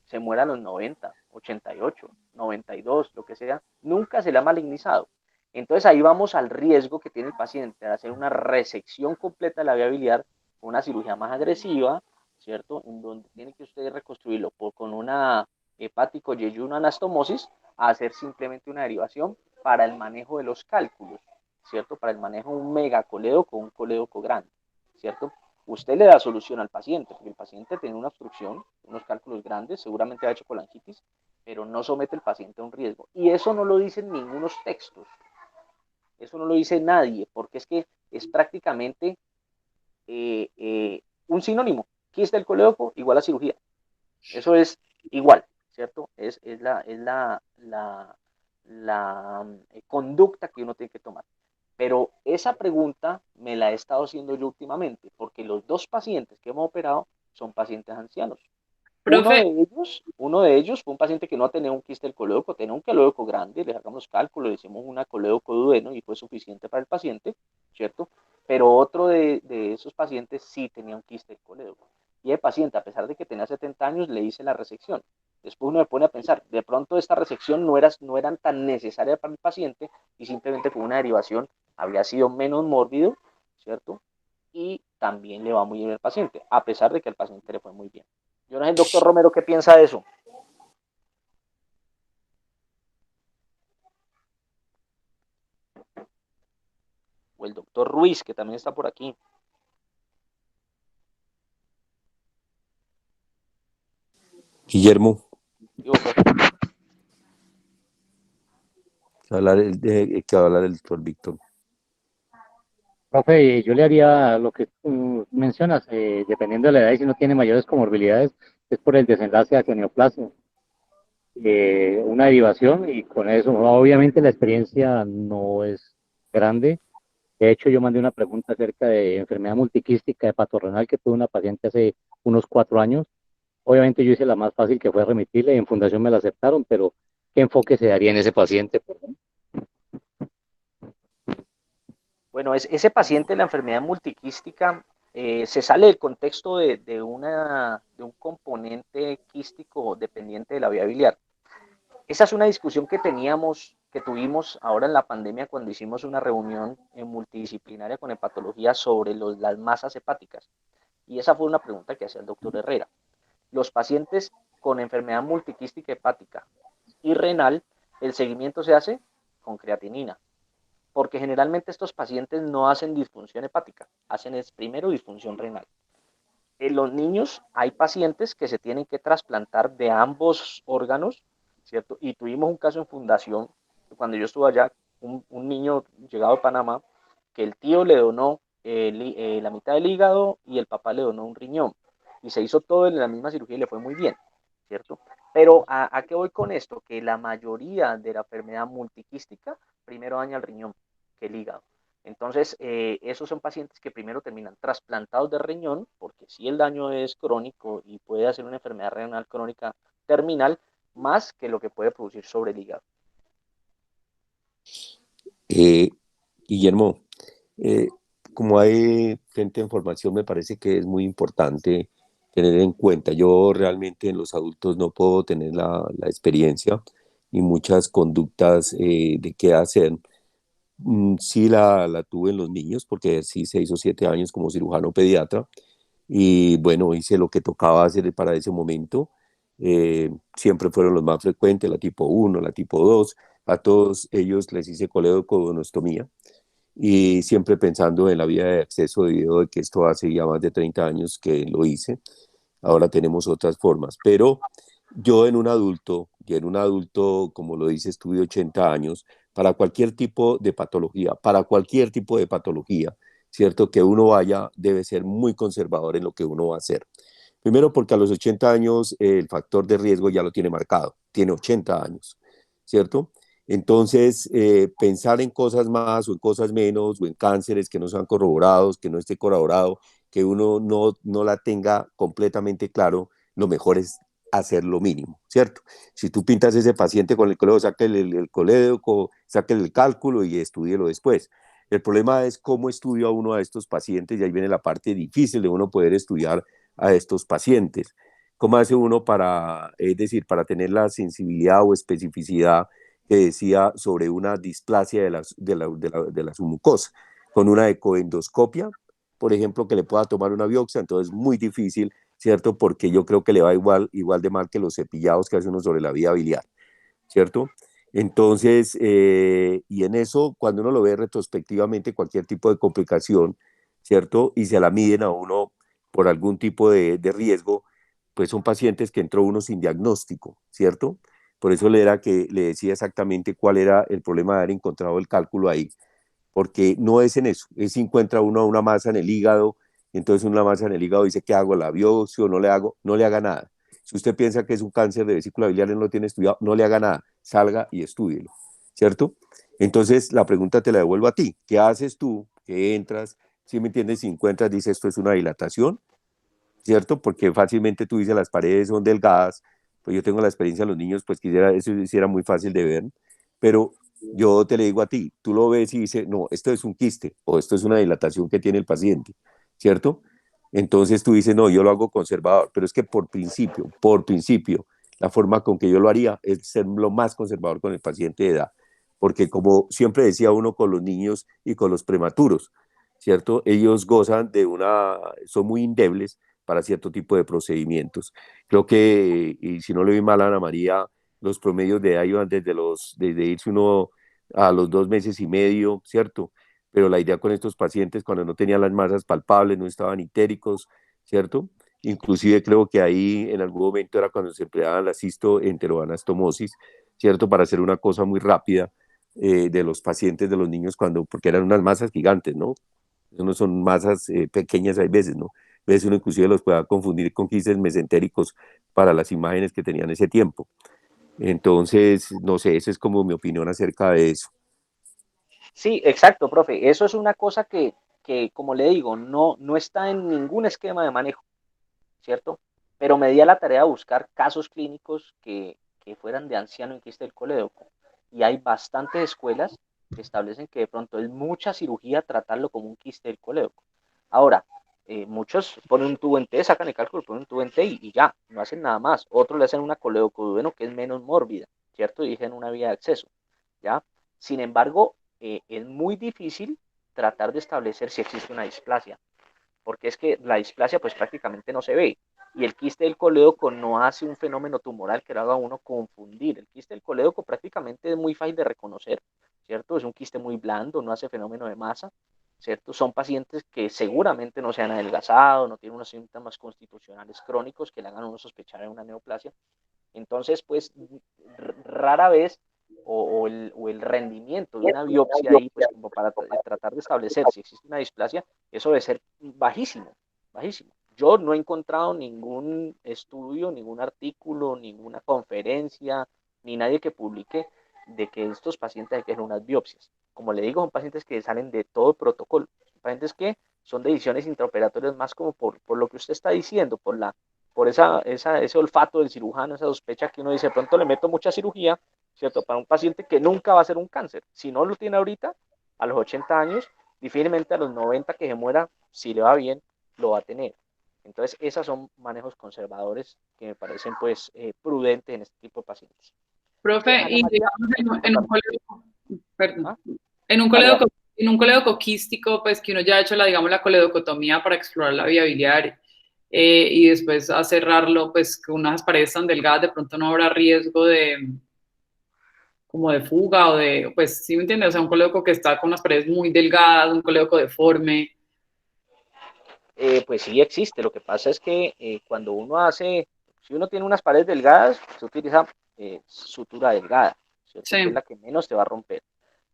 [SPEAKER 1] se muera a los 90, 88, 92, lo que sea, nunca se le ha malignizado. Entonces ahí vamos al riesgo que tiene el paciente de hacer una resección completa de la vía biliar, una cirugía más agresiva, ¿cierto? En donde tiene que usted reconstruirlo con una hepático yeyuno anastomosis, a hacer simplemente una derivación para el manejo de los cálculos, ¿cierto? Para el manejo de un megacolédoco o un colédoco grande, ¿cierto? Usted le da solución al paciente, porque el paciente tiene una obstrucción, unos cálculos grandes, seguramente ha hecho colangitis, pero no somete al paciente a un riesgo. Y eso no lo dicen ningunos textos, eso no lo dice nadie, porque es que es prácticamente un sinónimo. Quiste del colédoco igual a cirugía. Eso es igual, ¿cierto? Es la conducta que uno tiene que tomar. Pero esa pregunta me la he estado haciendo yo últimamente, porque los dos pacientes que hemos operado son pacientes ancianos. Uno
[SPEAKER 2] Profe,
[SPEAKER 1] de ellos, uno de ellos fue un paciente que no tenía un quiste del colédoco, tenía un colédoco grande, le sacamos cálculos, le hicimos una colédoco duodeno y fue suficiente para el paciente, ¿cierto? Pero otro de esos pacientes sí tenía un quiste del colédoco. Y el paciente, a pesar de que tenía 70 años, le hice la resección. Después uno me pone a pensar, de pronto esta resección no eran tan necesarias para el paciente y simplemente con una derivación habría sido menos mórbido, ¿cierto? Y también le va muy bien al paciente, a pesar de que al paciente le fue muy bien. Yo no sé el doctor Romero qué piensa de eso. O el doctor Ruiz, que también está por aquí.
[SPEAKER 3] Guillermo,
[SPEAKER 1] Digo, profe.
[SPEAKER 3] que hablar el doctor Víctor.
[SPEAKER 4] Profe, yo le haría lo que tú mencionas, dependiendo de la edad y si no tiene mayores comorbilidades, es por el desenlace hacia neoplasia, una derivación y con eso, obviamente la experiencia no es grande. De hecho, yo mandé una pregunta acerca de enfermedad multiquística hepatorrenal que tuve una paciente hace unos 4 años. Obviamente yo hice la más fácil que fue remitirle y en fundación me la aceptaron, pero ¿qué enfoque se daría en ese paciente? Perdón?
[SPEAKER 1] Bueno, ese paciente, la enfermedad multiquística, se sale del contexto de un componente quístico dependiente de la vía biliar. Esa es una discusión que tuvimos ahora en la pandemia cuando hicimos una reunión multidisciplinaria con hepatología sobre las masas hepáticas. Y esa fue una pregunta que hacía el doctor Herrera. Los pacientes con enfermedad multiquística hepática y renal, el seguimiento se hace con creatinina, porque generalmente estos pacientes no hacen disfunción hepática, hacen es primero disfunción renal. En los niños hay pacientes que se tienen que trasplantar de ambos órganos, ¿cierto? Y tuvimos un caso en fundación, cuando yo estuve allá, un niño llegado a Panamá, que el tío le donó la mitad del hígado y el papá le donó un riñón. Y se hizo todo en la misma cirugía y le fue muy bien, ¿cierto? Pero ¿a qué voy con esto? Que la mayoría de la enfermedad multiquística primero daña el riñón que el hígado. Entonces, esos son pacientes que primero terminan trasplantados de riñón, porque si el daño es crónico y puede hacer una enfermedad renal crónica terminal, más que lo que puede producir sobre el hígado.
[SPEAKER 3] Eh, Guillermo, eh, como hay gente en formación, me parece que es muy importante tener en cuenta. Yo realmente en los adultos no puedo tener la experiencia y muchas conductas de qué hacer. Sí la tuve en los niños, porque ejercí 6 o 7 años como cirujano pediatra y bueno, hice lo que tocaba hacer para ese momento. Siempre fueron los más frecuentes, la tipo 1, la tipo 2. A todos ellos les hice coledocolostomía y siempre pensando en la vía de acceso debido a que esto hace ya más de 30 años que lo hice. Ahora tenemos otras formas, pero yo en un adulto, como lo dices tú, de 80 años, para cualquier tipo de patología, ¿cierto? Que uno vaya, debe ser muy conservador en lo que uno va a hacer. Primero porque a los 80 años el factor de riesgo ya lo tiene marcado, tiene 80 años, ¿cierto? Entonces, pensar en cosas más o en cosas menos o en cánceres que no sean corroborados, que no esté corroborado, que uno no la tenga completamente claro, lo mejor es hacer lo mínimo, ¿cierto? Si tú pintas ese paciente con el colegio, saque el colegio, saque el cálculo y estúdielo después. El problema es cómo estudia uno a estos pacientes y ahí viene la parte difícil de uno poder estudiar a estos pacientes. ¿Cómo hace uno para, es decir, para tener la sensibilidad o especificidad que decía sobre una displasia de la submucosa? Con una ecoendoscopia, por ejemplo, que le pueda tomar una biopsia, entonces es muy difícil, ¿cierto? Porque yo creo que le va igual de mal que los cepillados que hace uno sobre la vía biliar, ¿cierto? Entonces, y en eso, cuando uno lo ve retrospectivamente, cualquier tipo de complicación, ¿cierto? Y se la miden a uno por algún tipo de riesgo, pues son pacientes que entró uno sin diagnóstico, ¿cierto? Por eso le decía exactamente cuál era el problema de haber encontrado el cálculo ahí, porque no es en eso, es si encuentra uno una masa en el hígado, y entonces una masa en el hígado dice, ¿qué hago? ¿La biopsia o no le hago? No le haga nada. Si usted piensa que es un cáncer de vesícula biliar y no lo tiene estudiado, no le haga nada, salga y estúdielo, ¿cierto? Entonces la pregunta te la devuelvo a ti, ¿qué haces tú? ¿Qué entras? Si me entiendes, si encuentras, dice esto es una dilatación, ¿cierto? Porque fácilmente tú dices las paredes son delgadas, pues yo tengo la experiencia de los niños, pues quisiera, eso sí era muy fácil de ver, pero yo te le digo a ti, tú lo ves y dices, no, esto es un quiste o esto es una dilatación que tiene el paciente, ¿cierto? Entonces tú dices, no, yo lo hago conservador, pero es que por principio, la forma con que yo lo haría es ser lo más conservador con el paciente de edad, porque como siempre decía uno con los niños y con los prematuros, ¿cierto? Ellos gozan son muy endebles para cierto tipo de procedimientos. Creo que, y si no le vi mal a Ana María, los promedios de edad iban desde irse uno a los 2 meses y medio, ¿cierto? Pero la idea con estos pacientes, cuando no tenían las masas palpables, no estaban itéricos, ¿cierto? Inclusive creo que ahí en algún momento era cuando se empleaban la cistoenteroanastomosis, ¿cierto? Para hacer una cosa muy rápida de los pacientes, de los niños, porque eran unas masas gigantes, ¿no? Eso no son masas pequeñas hay veces, ¿no? A veces uno inclusive los pueda confundir con quistes mesentéricos para las imágenes que tenían ese tiempo. Entonces, no sé, esa es como mi opinión acerca de eso.
[SPEAKER 1] Sí, exacto, profe. Eso es una cosa que, como le digo, no está en ningún esquema de manejo, ¿cierto? Pero me di a la tarea de buscar casos clínicos que fueran de anciano en quiste del colédoco. Y hay bastantes escuelas que establecen que de pronto es mucha cirugía tratarlo como un quiste del colédoco. Ahora, muchos ponen un tubo en T, sacan el cálculo, ponen un tubo en T y ya, no hacen nada más. Otros le hacen una coledocoduodeno que es menos mórbida, ¿cierto? Y dicen una vía de acceso, ¿ya? Sin embargo, es muy difícil tratar de establecer si existe una displasia, porque es que la displasia pues prácticamente no se ve y el quiste del colédoco no hace un fenómeno tumoral que lo haga uno confundir. El quiste del colédoco prácticamente es muy fácil de reconocer, ¿cierto? Es un quiste muy blando, no hace fenómeno de masa, ¿cierto? Son pacientes que seguramente no se han adelgazado, no tienen unos síntomas constitucionales crónicos que le hagan a uno sospechar de una neoplasia. Entonces, pues rara vez o el rendimiento de una biopsia ahí, pues como para tratar de establecer si existe una displasia, eso debe ser bajísimo, bajísimo. Yo no he encontrado ningún estudio, ningún artículo, ninguna conferencia, ni nadie que publique de que estos pacientes hay que hacer unas biopsias. Como le digo, son pacientes que salen de todo protocolo, son pacientes que son decisiones intraoperatorias más como por lo que usted está diciendo, por ese olfato del cirujano, esa sospecha que uno dice, de pronto le meto mucha cirugía, ¿cierto? Para un paciente que nunca va a ser un cáncer. Si no lo tiene ahorita, a los 80 años, Difícilmente a los 90 que se muera, si le va bien, lo va a tener. Entonces, esos son manejos conservadores que me parecen pues prudentes en este tipo de pacientes.
[SPEAKER 2] Profe,
[SPEAKER 1] Ana
[SPEAKER 2] y
[SPEAKER 1] María,
[SPEAKER 2] digamos en un
[SPEAKER 1] contame.
[SPEAKER 2] colegio, perdón,
[SPEAKER 1] ¿Ah?
[SPEAKER 2] en un
[SPEAKER 1] Dale,
[SPEAKER 2] colegio,
[SPEAKER 1] dale.
[SPEAKER 2] en un colegio quístico, pues que uno ya ha hecho digamos, la coledocotomía para explorar la vía biliar y después a cerrarlo, pues con unas paredes tan delgadas, de pronto no habrá riesgo de como de fuga o de, pues, ¿sí me entiendes? O sea, un colédoco que está con unas paredes muy delgadas, un colédoco deforme.
[SPEAKER 1] Pues sí existe. Lo que pasa es que cuando uno hace, si uno tiene unas paredes delgadas, se utiliza sutura delgada, ¿cierto? Que es
[SPEAKER 2] Sí,
[SPEAKER 1] la que menos te va a romper.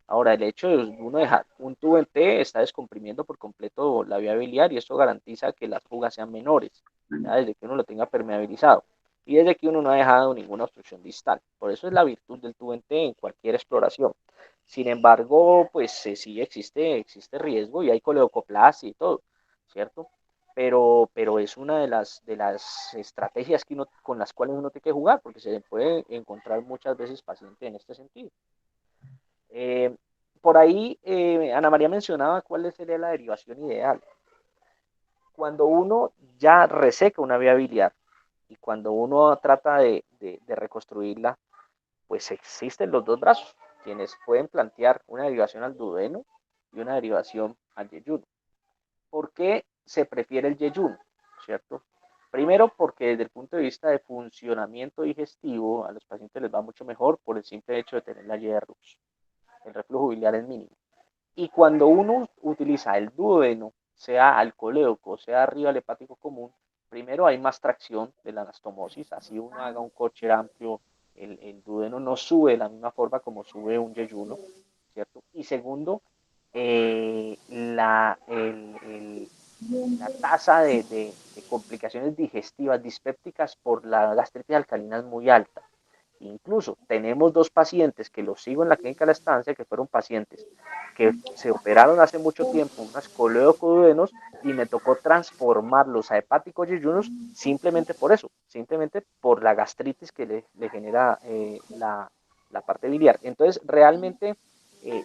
[SPEAKER 1] Ahora, el hecho de uno dejar un tubo en T está descomprimiendo por completo la vía biliar y esto garantiza que las fugas sean menores, ya desde que uno lo tenga permeabilizado y desde que uno no ha dejado ninguna obstrucción distal. Por eso es la virtud del tubo en T en cualquier exploración. Sin embargo, pues sí existe riesgo y hay coledocoplasia y todo, ¿cierto? Pero es una de las estrategias que uno, con las cuales uno tiene que jugar, porque se puede encontrar muchas veces paciente en este sentido. Eh, por ahí, Ana María mencionaba cuál sería la derivación ideal. Cuando uno ya reseca una vía biliar y cuando uno trata de reconstruirla, pues existen los dos brazos, quienes pueden plantear una derivación al duodeno y una derivación al yeyuno. ¿Por qué se prefiere el yeyuno? ¿Cierto? Primero, porque desde el punto de vista de funcionamiento digestivo, a los pacientes les va mucho mejor por el simple hecho de tener la Y de Rux. El reflujo biliar es mínimo. Y cuando uno utiliza el duodeno, sea al colédoco, sea arriba al hepático común, primero hay más tracción de la anastomosis, así uno haga un coche amplio, el duodeno no sube de la misma forma como sube un yeyuno, ¿cierto? Y segundo, la tasa de complicaciones digestivas dispépticas por la gastritis alcalina es muy alta. Incluso tenemos dos pacientes que los sigo en la clínica de la estancia, que fueron pacientes que se operaron hace mucho tiempo, unas coleocoduodenos, y me tocó transformarlos a hepáticos yeyunos simplemente por eso, simplemente por la gastritis que le genera la parte biliar. Entonces, realmente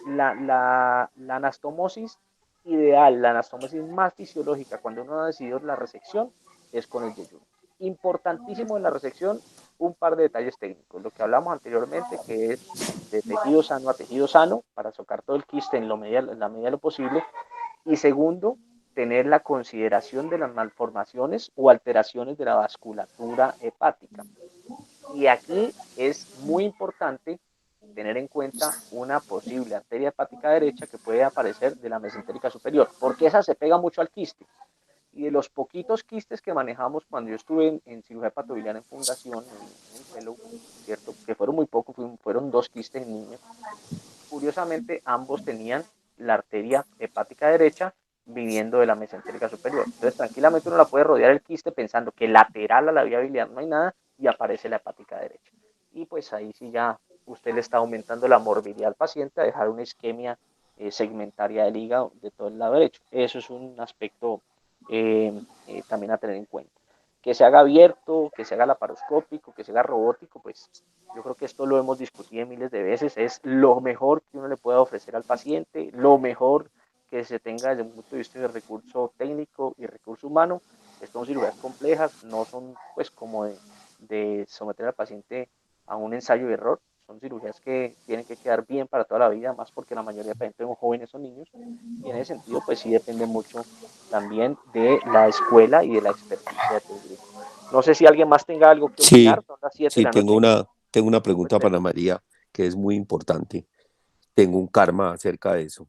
[SPEAKER 1] la anastomosis ideal, la anastomosis más fisiológica, cuando uno ha decidido la resección, es con el yeyuno. Importantísimo en la resección, un par de detalles técnicos. Lo que hablamos anteriormente, que es de tejido sano a tejido sano, para socar todo el quiste en la medida de lo posible. Y segundo, tener la consideración de las malformaciones o alteraciones de la vasculatura hepática. Y aquí es muy importante tener en cuenta una posible arteria hepática derecha que puede aparecer de la mesentérica superior, porque esa se pega mucho al quiste. Y de los poquitos quistes que manejamos cuando yo estuve en cirugía hepatobiliar en fundación, en el fellow, ¿cierto? Que fueron muy pocos, fueron 2 quistes en niños. Curiosamente, ambos tenían la arteria hepática derecha viniendo de la mesentérica superior. Entonces, tranquilamente uno la puede rodear el quiste pensando que lateral a la vía biliar no hay nada y aparece la hepática derecha. Y pues ahí sí ya usted le está aumentando la morbilidad al paciente a dejar una isquemia segmentaria del hígado de todo el lado derecho. Eso es un aspecto también a tener en cuenta. Que se haga abierto, que se haga laparoscópico, que se haga robótico, pues yo creo que esto lo hemos discutido miles de veces, es lo mejor que uno le pueda ofrecer al paciente, lo mejor que se tenga desde un punto de vista de recurso técnico y recurso humano. Estas son cirugías complejas, no son pues como de someter al paciente a un ensayo y error, son cirugías que tienen que quedar bien para toda la vida, más porque la mayoría de pacientes son jóvenes o niños, y en ese sentido pues sí depende mucho también de la escuela y de la experticia de tu grupo. No sé si alguien más tenga algo que opinar,
[SPEAKER 3] Sí,
[SPEAKER 1] son las 7 de
[SPEAKER 3] sí,
[SPEAKER 1] la
[SPEAKER 3] tengo
[SPEAKER 1] noche.
[SPEAKER 3] una pregunta para
[SPEAKER 1] Respecto.
[SPEAKER 3] María que es muy importante. Tengo un karma acerca de eso.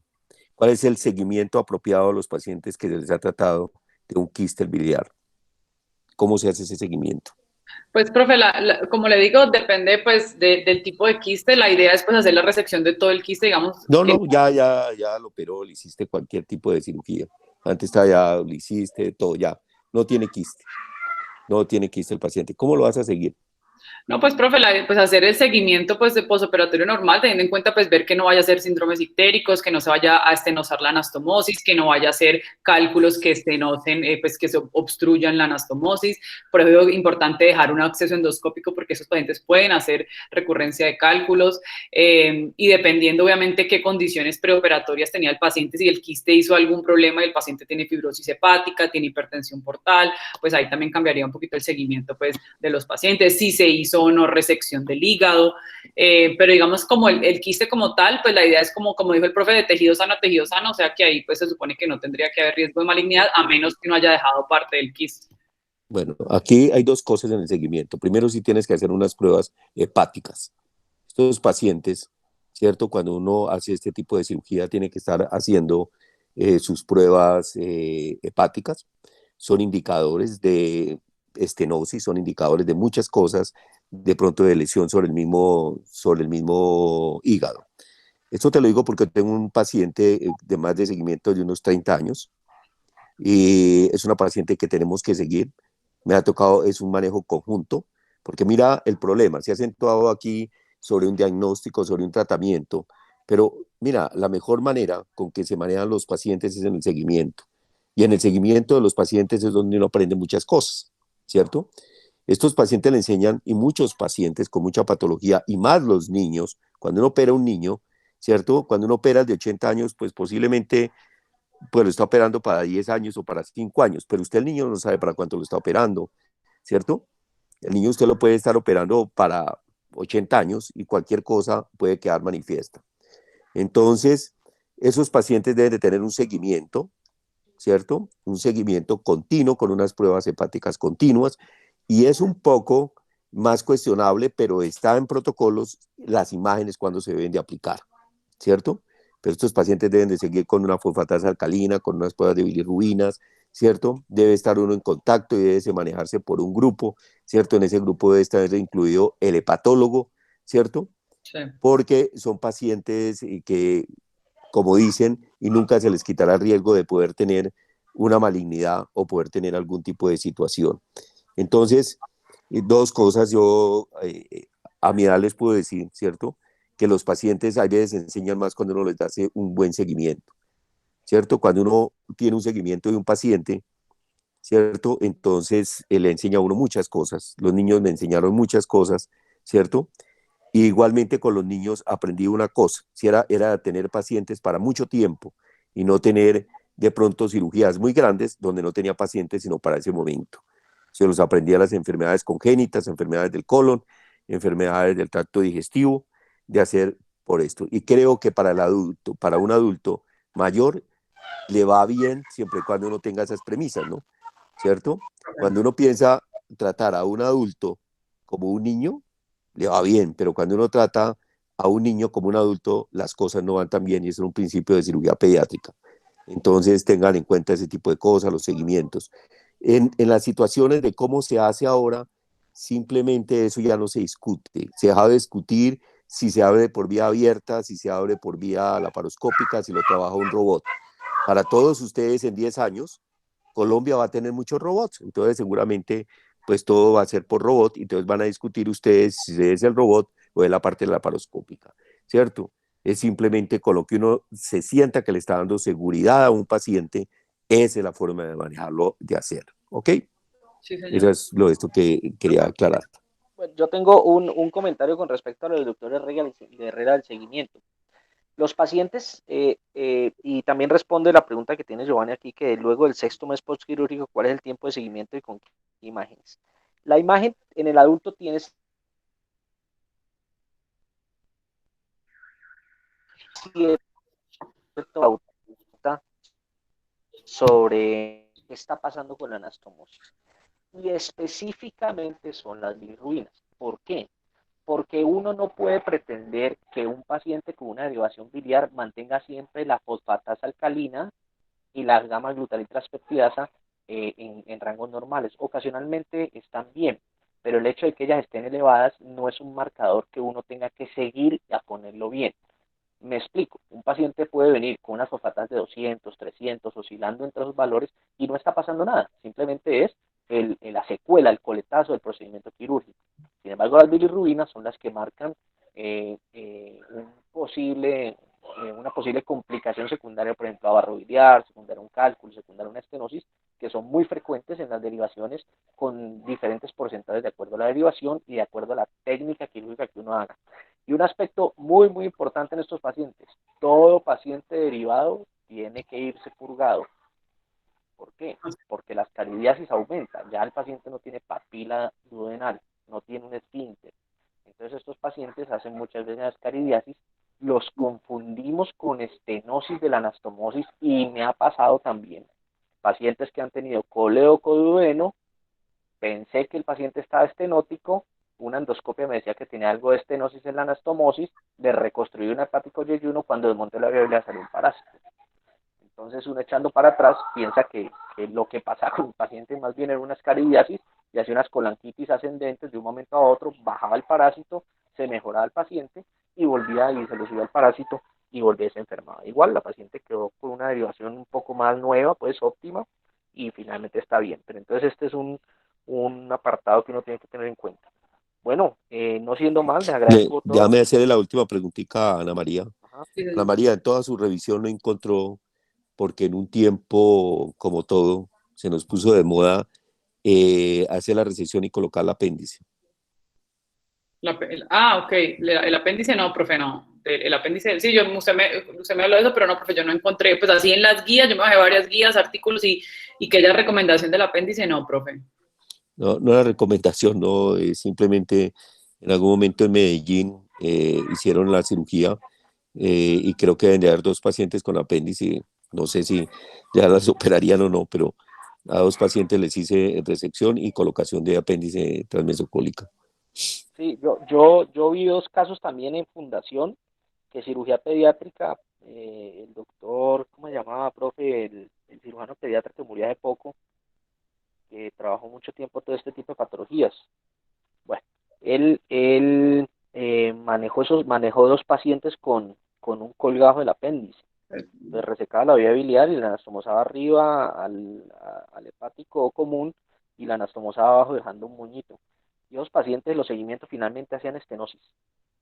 [SPEAKER 3] ¿Cuál es el seguimiento apropiado a los pacientes que se les ha tratado de un quiste biliar? ¿Cómo se hace ese seguimiento?
[SPEAKER 2] pues profe, como le digo, depende pues del tipo de quiste, la idea es pues hacer la resección de todo el quiste, digamos
[SPEAKER 3] No,
[SPEAKER 2] que
[SPEAKER 3] no, ya lo operó, le hiciste cualquier tipo de cirugía. Antes estaba ya, le hiciste todo, ya. No tiene quiste, no tiene quiste el paciente. ¿Cómo lo vas a seguir?
[SPEAKER 2] No, pues, profe, pues hacer el seguimiento pues de posoperatorio normal, teniendo en cuenta pues ver que no vaya a ser síndromes ictéricos, que no se vaya a estenosar la anastomosis, que no vaya a ser cálculos que estenosen, pues que se obstruyan la anastomosis. Por eso es importante dejar un acceso endoscópico porque esos pacientes pueden hacer recurrencia de cálculos y dependiendo obviamente qué condiciones preoperatorias tenía el paciente, si el quiste hizo algún problema y el paciente tiene fibrosis hepática, tiene hipertensión portal, pues ahí también cambiaría un poquito el seguimiento pues de los pacientes, si se hizo o no resección del hígado, pero digamos como el quiste como tal, pues la idea es como dijo el profe, de tejido sano a tejido sano, o sea que ahí pues se supone que no tendría que haber riesgo de malignidad a menos que no haya dejado parte del quiste.
[SPEAKER 3] Bueno, aquí hay dos cosas en el seguimiento. Primero, sí tienes que hacer unas pruebas hepáticas. Estos pacientes, ¿cierto? Cuando uno hace este tipo de cirugía, tiene que estar haciendo sus pruebas hepáticas. Son indicadores de estenosis, son indicadores de muchas cosas, de pronto de lesión sobre el mismo hígado. Esto te lo digo porque tengo un paciente de más de seguimiento de unos 30 años y es una paciente que tenemos que seguir. Me ha tocado, es un manejo conjunto, porque mira el problema, se ha acentuado aquí sobre un diagnóstico, sobre un tratamiento, pero mira, la mejor manera con que se manejan los pacientes es en el seguimiento. Y en el seguimiento de los pacientes es donde uno aprende muchas cosas, ¿cierto? Estos pacientes le enseñan, y muchos pacientes con mucha patología, y más los niños, cuando uno opera a un niño, ¿cierto? Cuando uno opera al de 80 años, pues posiblemente pues lo está operando para 10 años o para 5 años, pero usted el niño no sabe para cuánto lo está operando, ¿cierto? El niño usted lo puede estar operando para 80 años y cualquier cosa puede quedar manifiesta. Entonces, esos pacientes deben de tener un seguimiento, ¿cierto? Un seguimiento continuo con unas pruebas hepáticas continuas y es un poco más cuestionable, pero está en protocolos las imágenes cuando se deben de aplicar, ¿cierto? Pero estos pacientes deben de seguir con una fosfatasa alcalina, con unas pruebas de bilirrubinas, ¿cierto? Debe estar uno en contacto y debe manejarse por un grupo, ¿cierto? En ese grupo debe estar incluido el hepatólogo, ¿cierto?
[SPEAKER 2] Sí.
[SPEAKER 3] Porque son pacientes que, como dicen, y nunca se les quitará el riesgo de poder tener una malignidad o poder tener algún tipo de situación. Entonces, dos cosas yo a mi edad les puedo decir, ¿cierto? Que los pacientes a veces enseñan más cuando uno les hace un buen seguimiento, ¿cierto? Cuando uno tiene un seguimiento de un paciente, ¿cierto? Entonces le enseña a uno muchas cosas. Los niños me enseñaron muchas cosas, ¿cierto? Y igualmente con los niños aprendí una cosa, si era tener pacientes para mucho tiempo y no tener de pronto cirugías muy grandes donde no tenía pacientes sino para ese momento. Se los aprendí a las enfermedades congénitas, enfermedades del colon, enfermedades del tracto digestivo, de hacer por esto. Y creo que para el adulto, para un adulto mayor, le va bien siempre y cuando uno tenga esas premisas, ¿no? ¿Cierto? Cuando uno piensa tratar a un adulto como un niño, le va bien, pero cuando uno trata a un niño como un adulto, las cosas no van tan bien y es un principio de cirugía pediátrica. Entonces tengan en cuenta ese tipo de cosas, los seguimientos. En las situaciones de cómo se hace ahora, simplemente eso ya no se discute. Se deja de discutir si se abre por vía abierta, si se abre por vía laparoscópica, si lo trabaja un robot. Para todos ustedes en 10 años, Colombia va a tener muchos robots, entonces seguramente pues todo va a ser por robot y entonces van a discutir ustedes si es el robot o es la parte laparoscópica, ¿cierto? Es simplemente con lo que uno se sienta que le está dando seguridad a un paciente, esa es la forma de manejarlo, de hacer, ¿ok?
[SPEAKER 2] Sí, señor.
[SPEAKER 3] Eso es lo de esto que quería aclarar.
[SPEAKER 1] Bueno, yo tengo un comentario con respecto a lo del doctor Herrera del seguimiento. Los pacientes, y también responde la pregunta que tiene Giovanni aquí, que luego del sexto mes postquirúrgico, ¿cuál es el tiempo de seguimiento y con qué imágenes? La imagen en el adulto tiene cierta pauta sobre qué está pasando con la anastomosis. Y específicamente son las bilirrubinas. ¿Por qué? Porque uno no puede pretender que un paciente con una derivación biliar mantenga siempre la fosfatasa alcalina y la gamma glutamitraspeptidasa en rangos normales. Ocasionalmente están bien, pero el hecho de que ellas estén elevadas no es un marcador que uno tenga que seguir a ponerlo bien. Me explico, un paciente puede venir con unas fosfatas de 200, 300, oscilando entre esos valores y no está pasando nada, simplemente es la secuela, el coletazo del procedimiento quirúrgico. Sin embargo, las bilirrubinas son las que marcan una posible complicación secundaria, por ejemplo, a barro biliar, secundaria a un cálculo, secundaria a una estenosis, que son muy frecuentes en las derivaciones con diferentes porcentajes de acuerdo a la derivación y de acuerdo a la técnica quirúrgica que uno haga. Y un aspecto muy, muy importante en estos pacientes, todo paciente derivado tiene que irse purgado. ¿Por qué? Porque las caridiasis aumentan, ya el paciente no tiene papila duodenal, no tiene un esfínter. Entonces estos pacientes hacen muchas veces las caridiasis, los confundimos con estenosis de la anastomosis y me ha pasado también. Pacientes que han tenido coledocoduodeno, pensé que el paciente estaba estenótico, una endoscopia me decía que tenía algo de estenosis en la anastomosis, le reconstruí un hepático yeyuno, cuando desmonté la viabilidad salió un parásito. Entonces uno echando para atrás piensa que lo que pasa con el paciente más bien era una escaridiasis y hacía unas colanquitis ascendentes de un momento a otro, bajaba el parásito, se mejoraba el paciente y volvía y se le subía el parásito y volvía y se enfermaba. Igual la paciente quedó con una derivación un poco más nueva, pues óptima, y finalmente está bien. Pero entonces este es un apartado que uno tiene que tener en cuenta. Bueno, no siendo más, le agradezco todo.
[SPEAKER 3] Déjame hacerle la última preguntita a Ana María.
[SPEAKER 1] Ajá.
[SPEAKER 3] Ana María, en toda su revisión no encontró, porque en un tiempo, como todo, se nos puso de moda hacer la resección y colocar el apéndice.
[SPEAKER 2] Ok. El apéndice no, profe, no. El apéndice, sí, usted me habló de eso, pero no, profe, yo no encontré, pues así en las guías, yo me bajé varias guías, artículos y que haya recomendación del apéndice, no, profe.
[SPEAKER 3] No, no era recomendación, no, simplemente en algún momento en Medellín hicieron la cirugía y creo que deben de haber 2 pacientes con apéndice, no sé si ya las operarían o no, pero a 2 pacientes les hice resección y colocación de apéndice transmesocólica.
[SPEAKER 1] Sí, yo vi 2 casos también en fundación, que cirugía pediátrica, el doctor, ¿cómo se llamaba, profe? El cirujano pediatra que murió hace poco, que trabajó mucho tiempo todo este tipo de patologías. Bueno, él manejó 2 pacientes con un colgajo del apéndice. Entonces resecaba la vía biliar y la anastomosaba arriba al hepático común y la anastomosaba abajo dejando un moñito. Y los pacientes, los seguimientos finalmente hacían estenosis.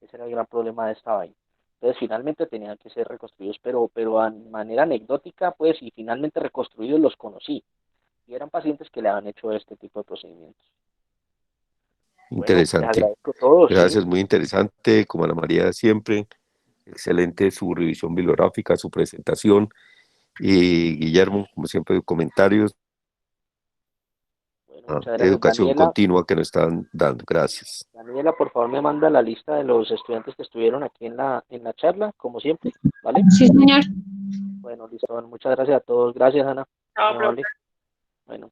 [SPEAKER 1] Ese era el gran problema de esta vaina. Entonces finalmente tenían que ser reconstruidos, pero a manera anecdótica, pues, y finalmente reconstruidos los conocí. Y eran pacientes que le habían hecho este tipo de procedimientos. Bueno, les
[SPEAKER 3] Interesante.
[SPEAKER 1] agradezco todo, sí.
[SPEAKER 3] Gracias, muy interesante, como Ana María siempre. Excelente su revisión bibliográfica, su presentación. Y Guillermo, como siempre, comentarios,
[SPEAKER 1] Bueno, muchas gracias.
[SPEAKER 3] educación continua que nos están dando. Gracias.
[SPEAKER 1] Daniela, por favor, me manda la lista de los estudiantes que estuvieron aquí en la charla, como siempre, ¿vale?
[SPEAKER 5] Sí, señor.
[SPEAKER 1] Bueno, listo. Bueno, muchas gracias a todos. Gracias, Ana.
[SPEAKER 2] Chao,
[SPEAKER 1] Muy
[SPEAKER 2] profe.
[SPEAKER 1] amable. Bueno.